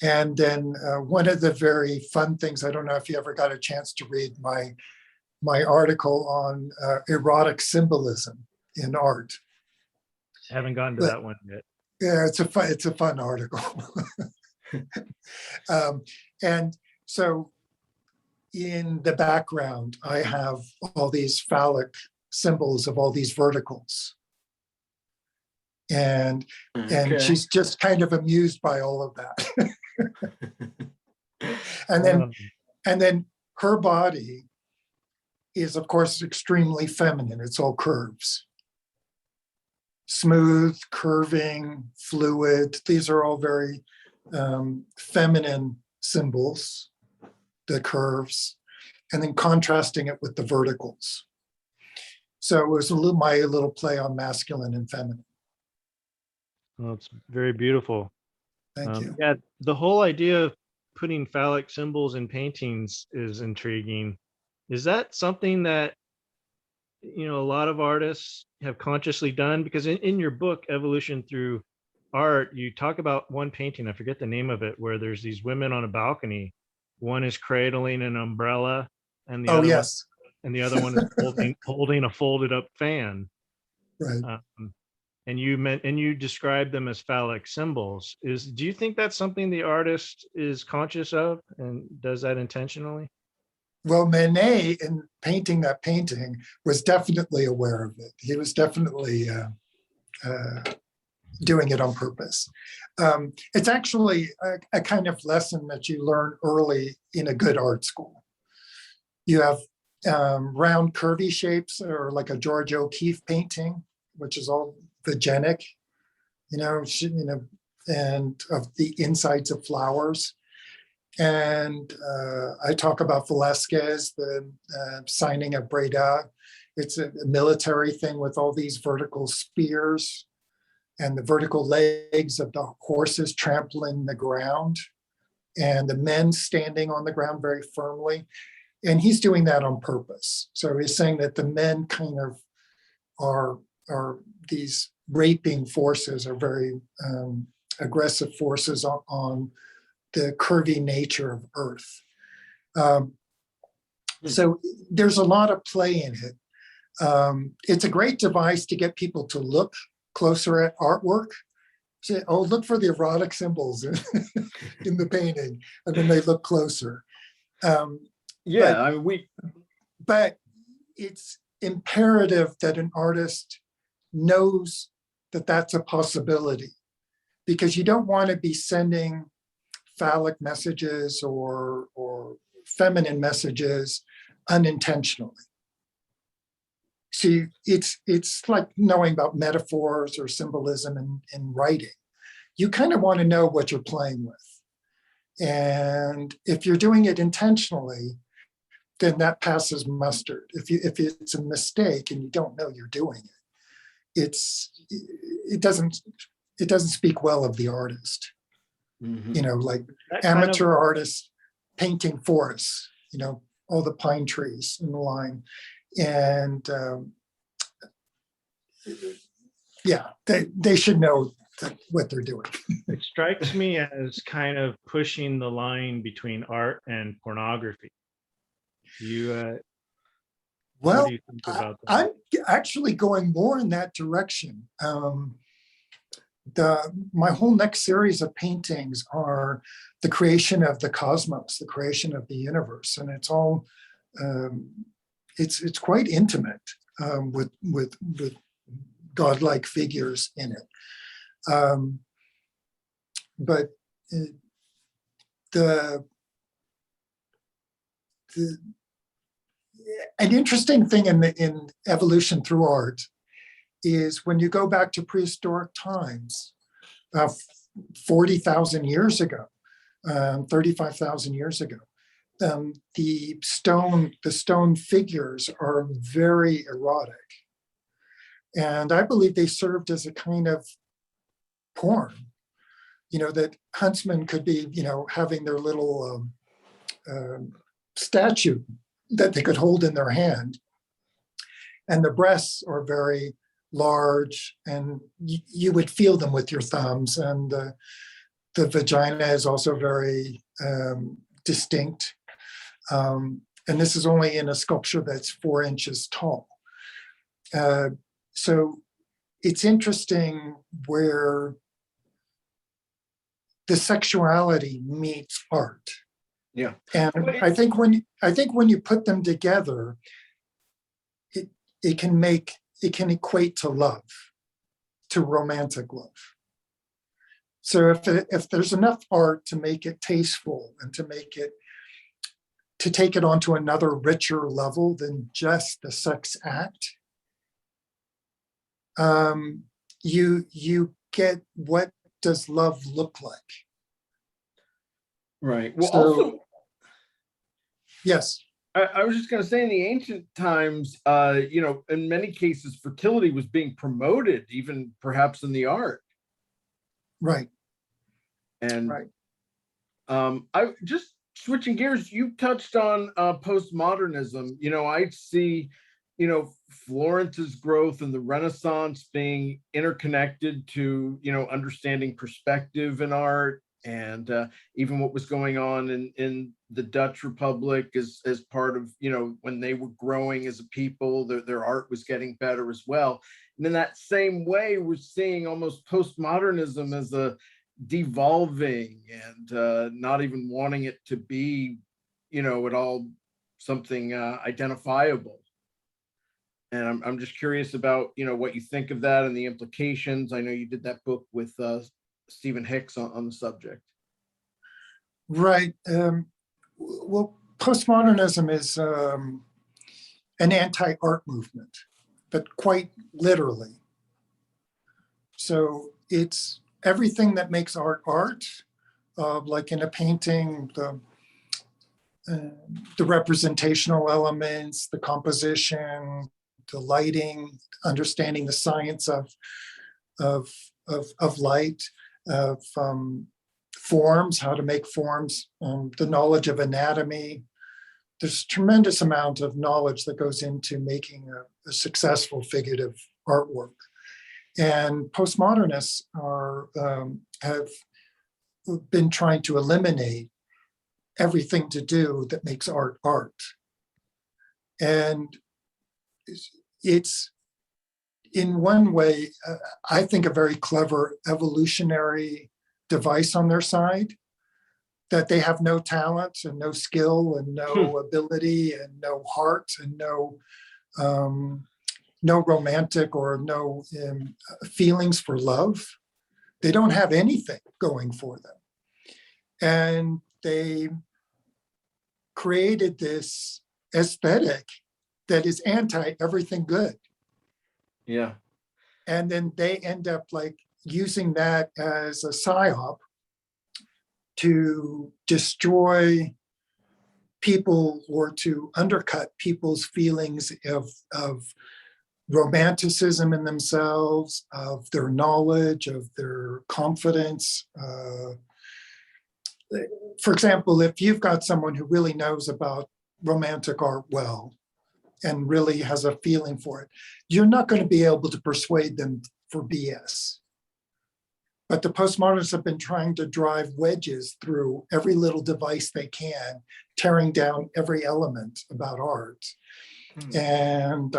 And then one of the very fun things, I don't know if you ever got a chance to read my article on erotic symbolism in art. I haven't gotten to that one yet. Yeah, it's a fun article. And so in the background, I have all these phallic symbols of all these verticals. And she's just kind of amused by all of that. and then her body is, of course, extremely feminine. It's all curves. Smooth, curving, fluid. These are all very feminine symbols, the curves, and then contrasting it with the verticals. So it was my little play on masculine and feminine. Well, it's very beautiful. Thank you. Yeah, the whole idea of putting phallic symbols in paintings is intriguing. Is that something that a lot of artists have consciously done? Because in your book, Evolution Through Art, you talk about one painting, I forget the name of it, where there's these women on a balcony. One is cradling an umbrella, and the other one is holding a folded up fan. Right. And you describe them as phallic symbols. Do you think that's something the artist is conscious of and does that intentionally? Well, Manet, in painting that painting, was definitely aware of it. He was definitely doing it on purpose. It's actually a kind of lesson that you learn early in a good art school. You have round curvy shapes, or like a George O'Keeffe painting, which is all vaginic, and of the insides of flowers. And I talk about Velasquez, the signing of Breda. It's a military thing with all these vertical spears and the vertical legs of the horses trampling the ground and the men standing on the ground very firmly. And he's doing that on purpose. So he's saying that the men kind of are these raping forces, are very aggressive forces on the curvy nature of Earth. So there's a lot of play in it. It's a great device to get people to look closer at artwork. Say, oh, look for the erotic symbols in the painting, and then they look closer. But it's imperative that an artist knows that that's a possibility, because you don't want to be sending phallic messages or feminine messages unintentionally. See, it's like knowing about metaphors or symbolism in writing. You kind of want to know what you're playing with. And if you're doing it intentionally, then that passes muster. If it's a mistake and you don't know you're doing it, it doesn't speak well of the artist. Mhm. You know, like That kind of- amateur artists painting forests, you know, all the pine trees in the line. And yeah, they should know what they're doing. It strikes me as kind of pushing the line between art and pornography. What Well, do you think about that? I'm actually going more in that direction. My whole next series of paintings are the creation of the cosmos, the creation of the universe, and it's all it's quite intimate with godlike figures in it. But an interesting thing in evolution through art is when you go back to prehistoric times, 40,000 years ago, 35,000 years ago, the stone figures are very erotic. And I believe they served as a kind of porn, you know, that huntsmen could be, you know, having their little statue that they could hold in their hand. And the breasts are very large, and you would feel them with your thumbs. And the vagina is also very distinct. And this is only in a sculpture that's 4 inches tall. So it's interesting where the sexuality meets art. Yeah. And I think when you put them together, it can equate to love, to romantic love. So if there's enough art to make it tasteful and to take it onto another richer level than just the sex act, you get, what does love look like? Right. Well, So, also, yes. I was just going to say, in the ancient times, you know, in many cases, fertility was being promoted, even perhaps in the art. Right. And Right. I just switching gears, you touched on postmodernism. You know, I see, you know, Florence's growth and the Renaissance being interconnected to, you know, understanding perspective in art, and even what was going on in the Dutch Republic as part of, you know, when they were growing as a people, their art was getting better as well. And in that same way, we're seeing almost postmodernism as a devolving and not even wanting it to be, you know, at all something identifiable. And I'm just curious about, you know, what you think of that and the implications. I know you did that book with Stephen Hicks on the subject. Right. Well, postmodernism is an anti-art movement, but quite literally. So it's everything that makes art art, like in a painting, the representational elements, the composition, the lighting, understanding the science of light, of forms, how to make forms, the knowledge of anatomy. There's a tremendous amount of knowledge that goes into making a successful figurative artwork. And postmodernists have been trying to eliminate everything to do that makes art art. And it's, in one way, I think, a very clever evolutionary device on their side, that they have no talent and no skill and no ability and no heart and no no romantic or no feelings for love. They don't have anything going for them. And they created this aesthetic that is anti everything good. Yeah. And then they end up like using that as a psyop to destroy people or to undercut people's feelings of romanticism in themselves, of their knowledge, of their confidence. For example, if you've got someone who really knows about romantic art well and really has a feeling for it, you're not going to be able to persuade them for BS. But the postmodernists have been trying to drive wedges through every little device they can, tearing down every element about art. And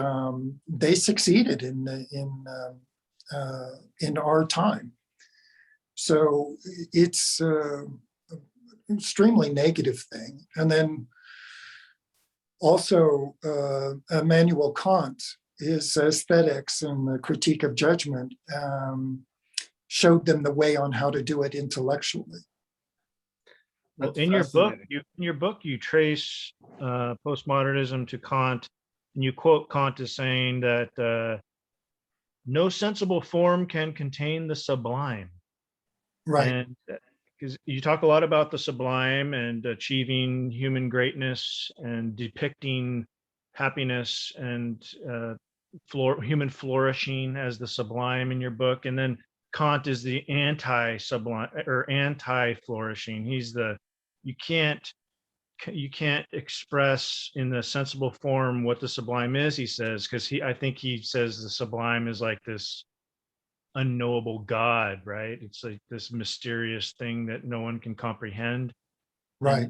they succeeded in our time. So it's an extremely negative thing. And then also Immanuel Kant, his aesthetics and the critique of judgment showed them the way on how to do it intellectually. Well, in your book, you trace postmodernism to Kant, and you quote Kant as saying that no sensible form can contain the sublime. Right. And because you talk a lot about the sublime and achieving human greatness and depicting happiness and human flourishing as the sublime in your book, and then Kant is the anti-sublime or anti-flourishing. He's the you can't express in the sensible form what the sublime is, he says, because I think he says the sublime is like this unknowable God, right? It's like this mysterious thing that no one can comprehend. Right.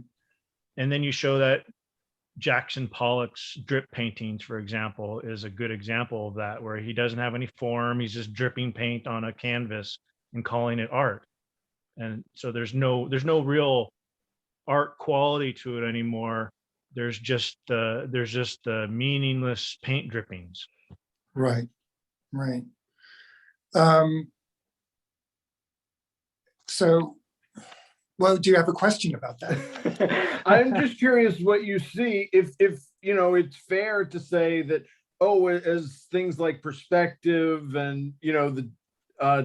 And then you show that Jackson Pollock's drip paintings, for example, is a good example of that, where he doesn't have any form. He's just dripping paint on a canvas and calling it art. And so there's no real art quality to it anymore. There's just meaningless paint drippings. Right. Right. So, well, do you have a question about that? I'm just curious what you see, if it's fair to say that, as things like perspective and the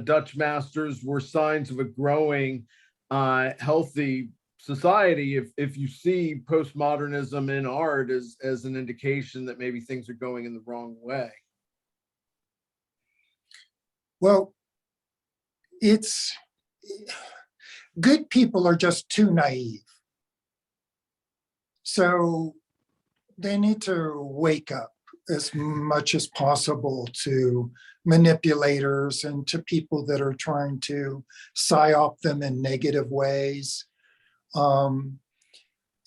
Dutch masters were signs of a growing healthy society, if you see postmodernism in art as an indication that maybe things are going in the wrong way. Well, it's good people are just too naive. So they need to wake up as much as possible to manipulators and to people that are trying to psyop them in negative ways. But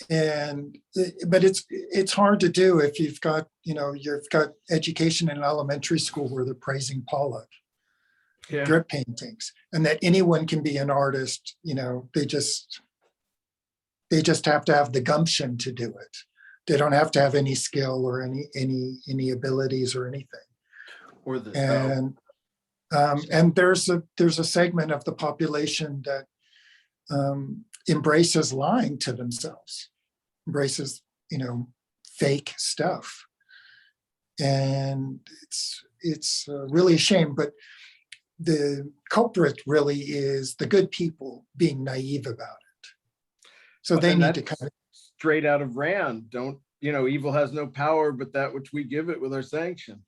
it's hard to do if you've got education in elementary school where they're praising Pollock. Yeah. Drip paintings, and that anyone can be an artist. They just have to have the gumption to do it. They don't have to have any skill or any abilities or anything. And there's a segment of the population that embraces lying to themselves, embraces fake stuff, and it's really a shame. But the culprit really is the good people being naive about it. So they need to kind of straight out of Rand. Evil has no power but that which we give it with our sanction.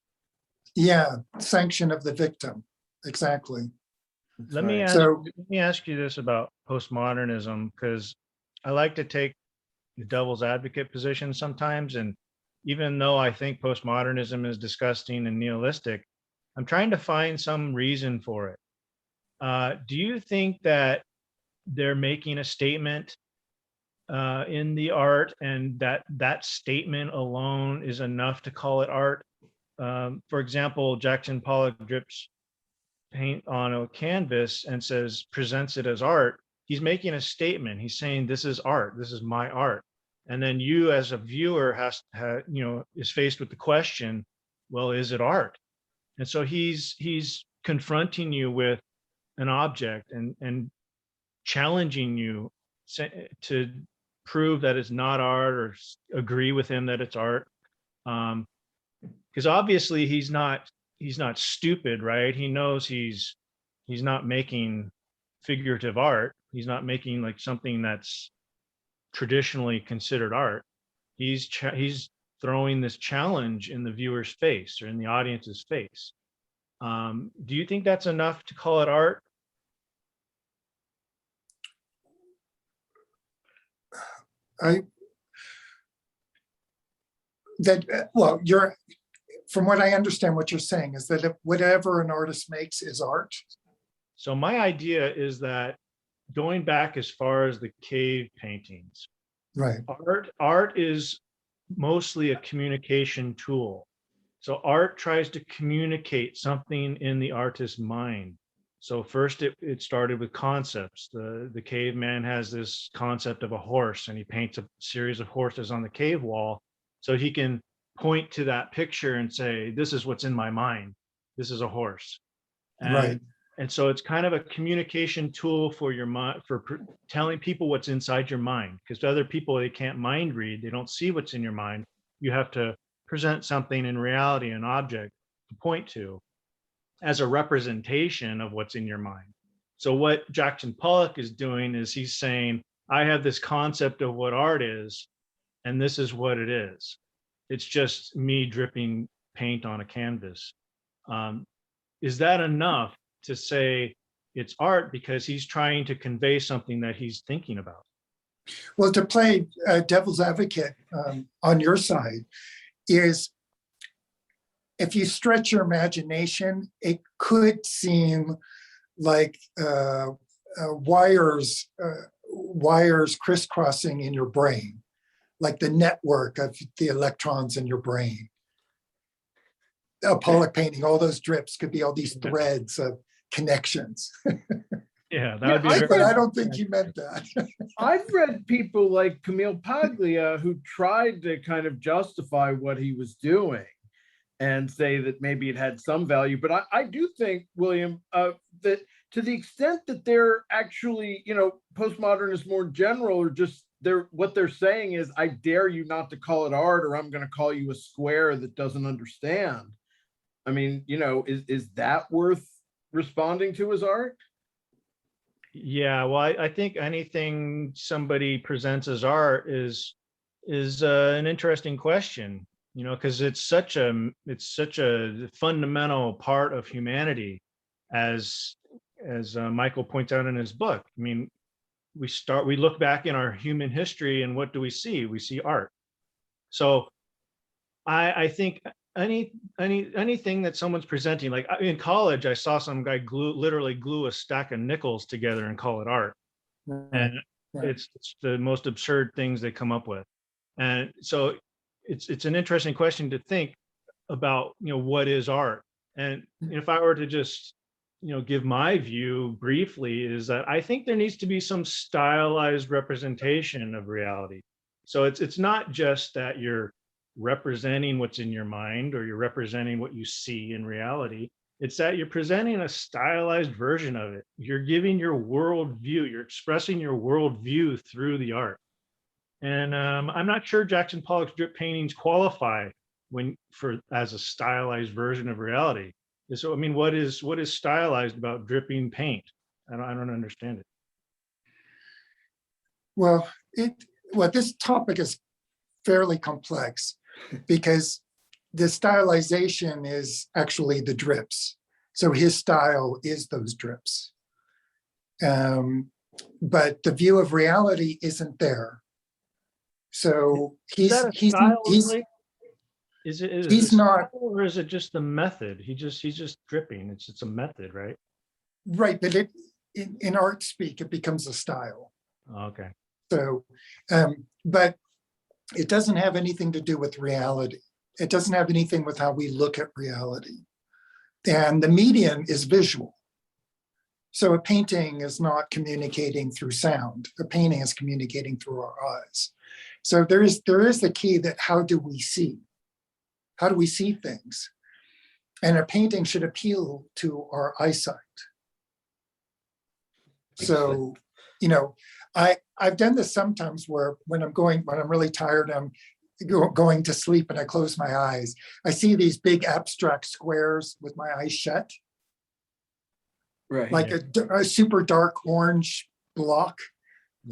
Yeah, sanction of the victim. Exactly. Let me ask you this about postmodernism, because I like to take the devil's advocate position sometimes. And even though I think postmodernism is disgusting and nihilistic, I'm trying to find some reason for it. Do you think that they're making a statement in the art, and that statement alone is enough to call it art? For example, Jackson Pollock drips paint on a canvas and presents it as art. He's making a statement. He's saying, this is art. This is my art. And then you as a viewer is faced with the question, well, is it art? And so he's confronting you with an object and challenging you to prove that it's not art or agree with him that it's art. Because obviously he's not stupid, right? He knows he's not making figurative art. He's not making like something that's traditionally considered art. He's throwing this challenge in the viewer's face or in the audience's face. Do you think that's enough to call it art? Well, from what I understand, what you're saying is that if whatever an artist makes is art. So my idea is that going back as far as the cave paintings, Right. art is mostly a communication tool. So art tries to communicate something in the artist's mind. So first it started with concepts. The caveman has this concept of a horse, and he paints a series of horses on the cave wall so he can point to that picture and say, this is what's in my mind. This is a horse. Right. And so it's kind of a communication tool for your mind, for telling people what's inside your mind. Because to other people, they can't mind read. They don't see what's in your mind. You have to present something in reality, an object to point to as a representation of what's in your mind. So what Jackson Pollock is doing is he's saying, I have this concept of what art is, and this is what it is. It's just me dripping paint on a canvas. Is that enough to say it's art because he's trying to convey something that he's thinking about? Well, to play devil's advocate on your side is, if you stretch your imagination, it could seem like wires crisscrossing in your brain, like the network of the electrons in your brain. A Pollock painting, all those drips could be all these threads of connections. Yeah, that would be. But I don't think he meant that. I've read people like Camille Paglia who tried to kind of justify what he was doing and say that maybe it had some value. But I do think, William, that to the extent that they're actually, postmodernists more general, or just what they're saying is, I dare you not to call it art, or I'm going to call you a square that doesn't understand. I mean, is that worth responding to as art? Yeah, well, I think anything somebody presents as art is an interesting question, because it's such a fundamental part of humanity, as Michael points out in his book. I mean, we look back in our human history, and what do we see? We see art. So I think anything that someone's presenting, like in college, I saw some guy literally glue a stack of nickels together and call it art. And it's the most absurd things they come up with. And so it's an interesting question to think about, what is art? And if I were to just, give my view briefly, is that I think there needs to be some stylized representation of reality. So it's not just that you're representing what's in your mind, or you're representing what you see in reality. It's that you're presenting a stylized version of it. You're giving your worldview, you're expressing your worldview through the art. And I'm not sure Jackson Pollock's drip paintings qualify as a stylized version of reality. So, I mean, what is stylized about dripping paint? I don't understand it. Well, this topic is fairly complex, because the stylization is actually the drips. So his style is those drips. But the view of reality isn't there. So he's not, or is it just the method? He's just dripping. It's a method, right? Right, but in art speak, it becomes a style. Okay. So, but it doesn't have anything to do with reality. It doesn't have anything with how we look at reality. And the medium is visual. So a painting is not communicating through sound. A painting is communicating through our eyes. So there is the key that how do we see? How do we see things? And a painting should appeal to our eyesight. So, you know, I've done this sometimes where when I'm really tired, I'm going to sleep and I close my eyes. I see these big abstract squares with my eyes shut, Right. like a super dark orange block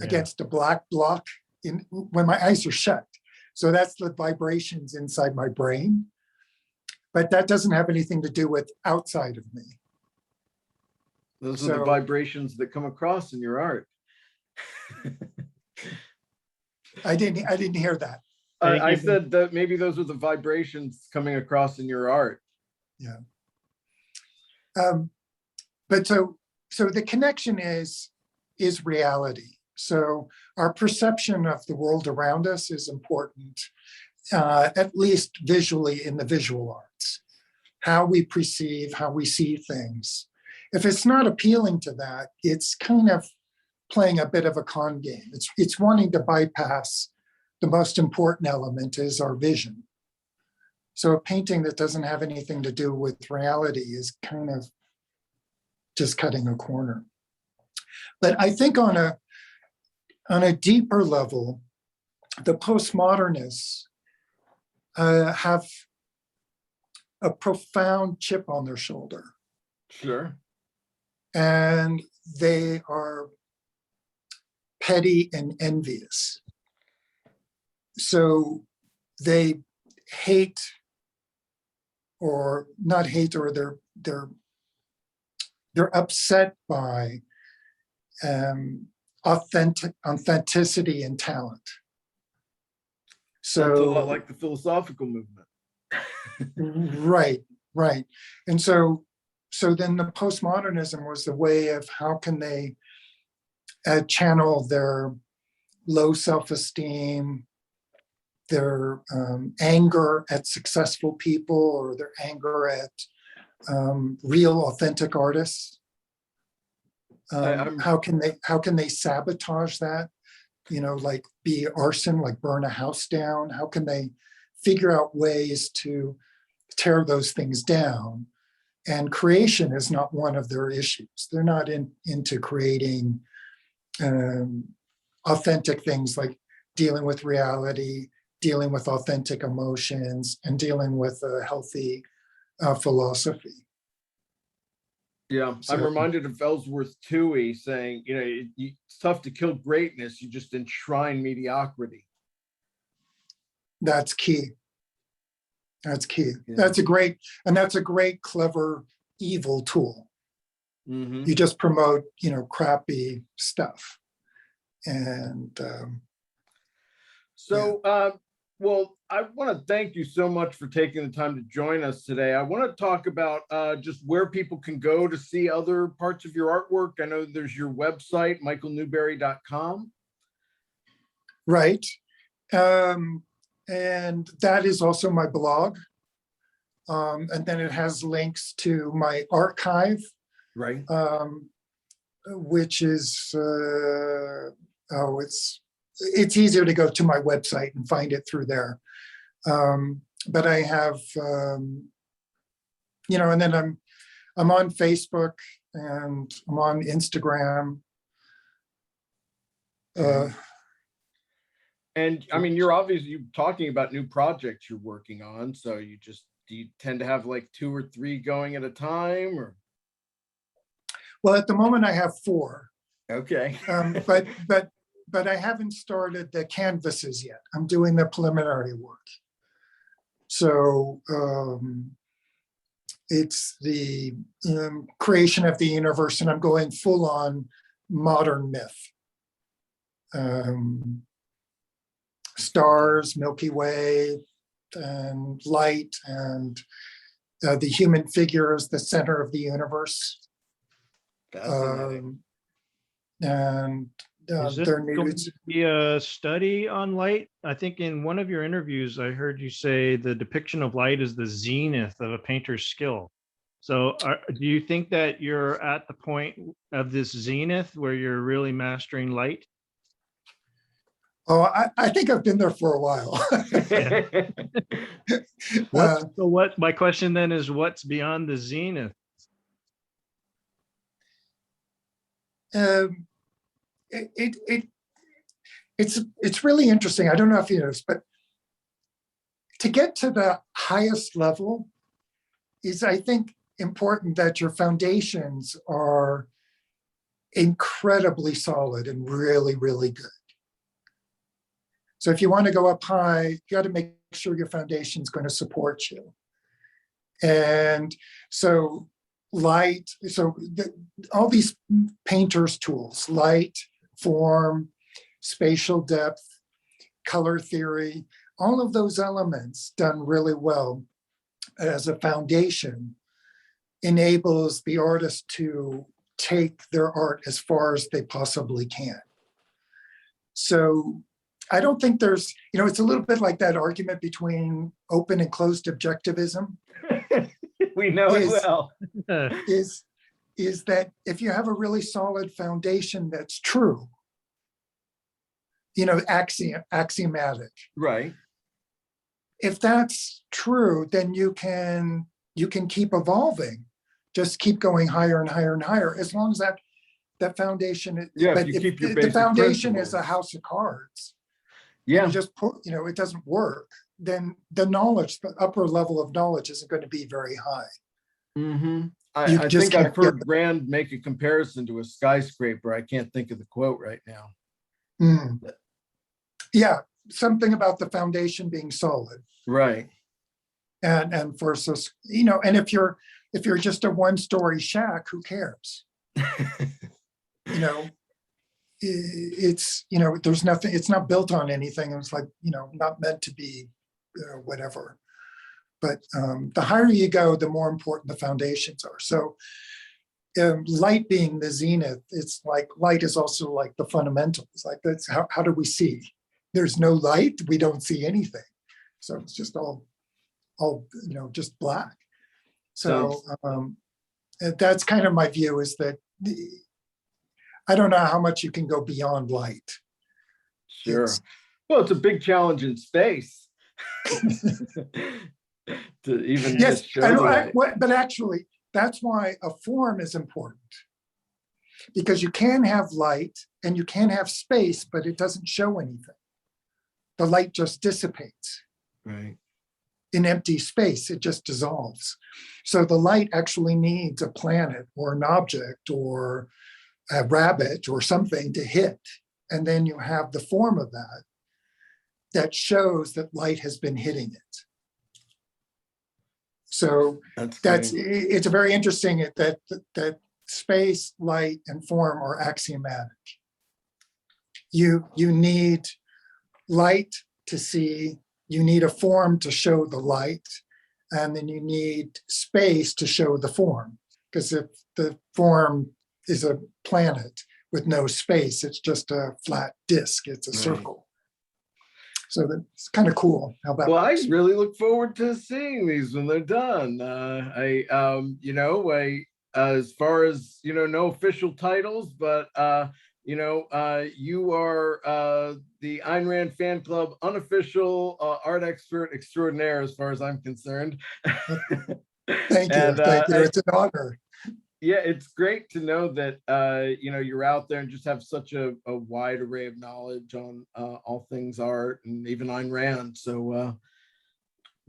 against a black block when my eyes are shut. So that's the vibrations inside my brain. But that doesn't have anything to do with outside of me. Those are the vibrations that come across in your art. I didn't hear that. I said that maybe those are the vibrations coming across in your art. Yeah. But so the connection is reality. So our perception of the world around us is important, at least visually in the visual arts. How we perceive, how we see things. If it's not appealing to that, it's kind of playing a bit of a con game. It's wanting to bypass the most important element is our vision. So a painting that doesn't have anything to do with reality is kind of just cutting a corner. But I think on a deeper level, the postmodernists have a profound chip on their shoulder. Sure. And they are petty and envious. So they hate, or not hate, or they're upset by authenticity and talent. So it's a lot like the philosophical movement. Right. And so then the postmodernism was the way of how can they channel their low self-esteem, their anger at successful people, or their anger at real authentic artists. How can they sabotage that? You know, like be arson, like burn a house down. How can they figure out ways to tear those things down? And creation is not one of their issues. They're not into creating authentic things, like dealing with reality, dealing with authentic emotions, and dealing with a healthy philosophy. Yeah, So, I'm reminded of Ellsworth Toohey saying, you know, it's tough to kill greatness, you just enshrine mediocrity. That's key. That's key. Yeah. That's a great, clever, evil tool. Mm-hmm. You just promote, crappy stuff. And well, I want to thank you so much for taking the time to join us today. I want to talk about just where people can go to see other parts of your artwork. I know there's your website, michaelnewberry.com. Right. And that is also my blog. And then it has links to my archive. Right. Which is, it's easier to go to my website and find it through there. But I have, and then I'm on Facebook and I'm on Instagram. And I mean, you're talking about new projects you're working on. So do you tend to have like 2 or 3 going at a time, or? Well, at the moment I have 4. Okay. But I haven't started the canvases yet. I'm doing the preliminary work. So it's the creation of the universe, and I'm going full on modern myth. Stars, Milky Way, and light, and the human figure is the center of the universe. And is this going to be a study on light? I think in one of your interviews, I heard you say the depiction of light is the zenith of a painter's skill. So do you think that you're at the point of this zenith where you're really mastering light? Oh, I think I've been there for a while. My question then is, what's beyond the zenith? Um, it's really interesting. I don't know if you know this, but to get to the highest level is, I think, important that your foundations are incredibly solid and really, really good. So if you want to go up high, you got to make sure your foundation is going to support you. And so all these painters' tools, light, form, spatial depth, color theory, all of those elements done really well as a foundation enables the artist to take their art as far as they possibly can. So I don't think there's, it's a little bit like that argument between open and closed objectivism. We know it well. Is that if you have a really solid foundation that's true, axiomatic. Right. If that's true, then you can keep evolving, just keep going higher and higher and higher, as long as that foundation. Yeah, but if you keep your the basic foundation principles. is a house of cards. Yeah. You just put, it doesn't work. Then the knowledge, the upper level of knowledge, isn't going to be very high. Mm-hmm. I think I've heard Rand make a comparison to a skyscraper. I can't think of the quote right now. Mm. Yeah, something about the foundation being solid. Right. And versus, and if you're just a one-story shack, who cares? It's, there's nothing, it's not built on anything. It's like, not meant to be whatever. But the higher you go, the more important the foundations are. So light being the zenith, it's like light is also like the fundamentals. Like that's how do we see? There's no light, we don't see anything. So it's just all just black. So that's kind of my view, is that I don't know how much you can go beyond light. Sure. Well, it's a big challenge in space. To even yes, show but actually, that's why a form is important. Because you can have light and you can have space, but it doesn't show anything. The light just dissipates. Right. In empty space, it just dissolves. So the light actually needs a planet or an object or a rabbit or something to hit. And then you have the form of that shows that light has been hitting it. So it's very interesting that space, light, and form are axiomatic. You need light to see, you need a form to show the light, and then you need space to show the form. Because if the form is a planet with no space, it's just a flat disk, it's a circle. So that's kind of cool how that works. I really look forward to seeing these when they're done. As far as, no official titles, but, you are the Ayn Rand fan club unofficial art expert extraordinaire, as far as I'm concerned. Thank you. Thank you. It's an honor. Yeah, it's great to know that you're out there and just have such a wide array of knowledge on all things art and even Ayn Rand. So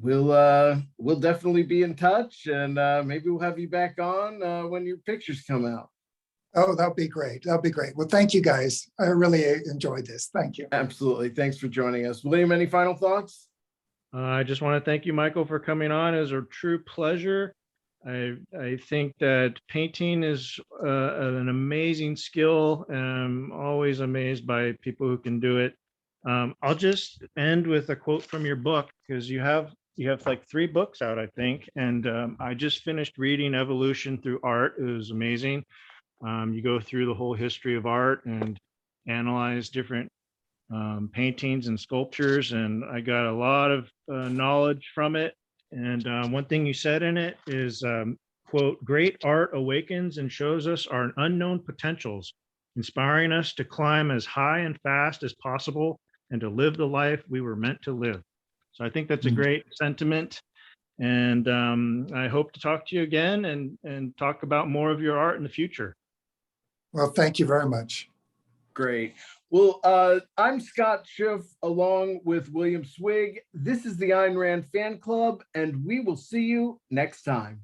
we'll definitely be in touch, and maybe we'll have you back on when your pictures come out. Oh, that'll be great. That'll be great. Well, thank you guys. I really enjoyed this. Thank you. Absolutely. Thanks for joining us. William, any final thoughts? I just want to thank you, Michael, for coming on. It was a true pleasure. I think that painting is an amazing skill, and I'm always amazed by people who can do it. I'll just end with a quote from your book, because you have like 3 books out, I think, and I just finished reading Evolution Through Art. It was amazing. You go through the whole history of art and analyze different paintings and sculptures, and I got a lot of knowledge from it. And one thing you said in it is, quote, "Great art awakens and shows us our unknown potentials, inspiring us to climb as high and fast as possible and to live the life we were meant to live. So I think that's a great sentiment. And I hope to talk to you again and talk about more of your art in the future. Well, thank you very much. Great. Well, I'm Scott Schiff along with William Swig. This is the Ayn Rand Fan Club, and we will see you next time.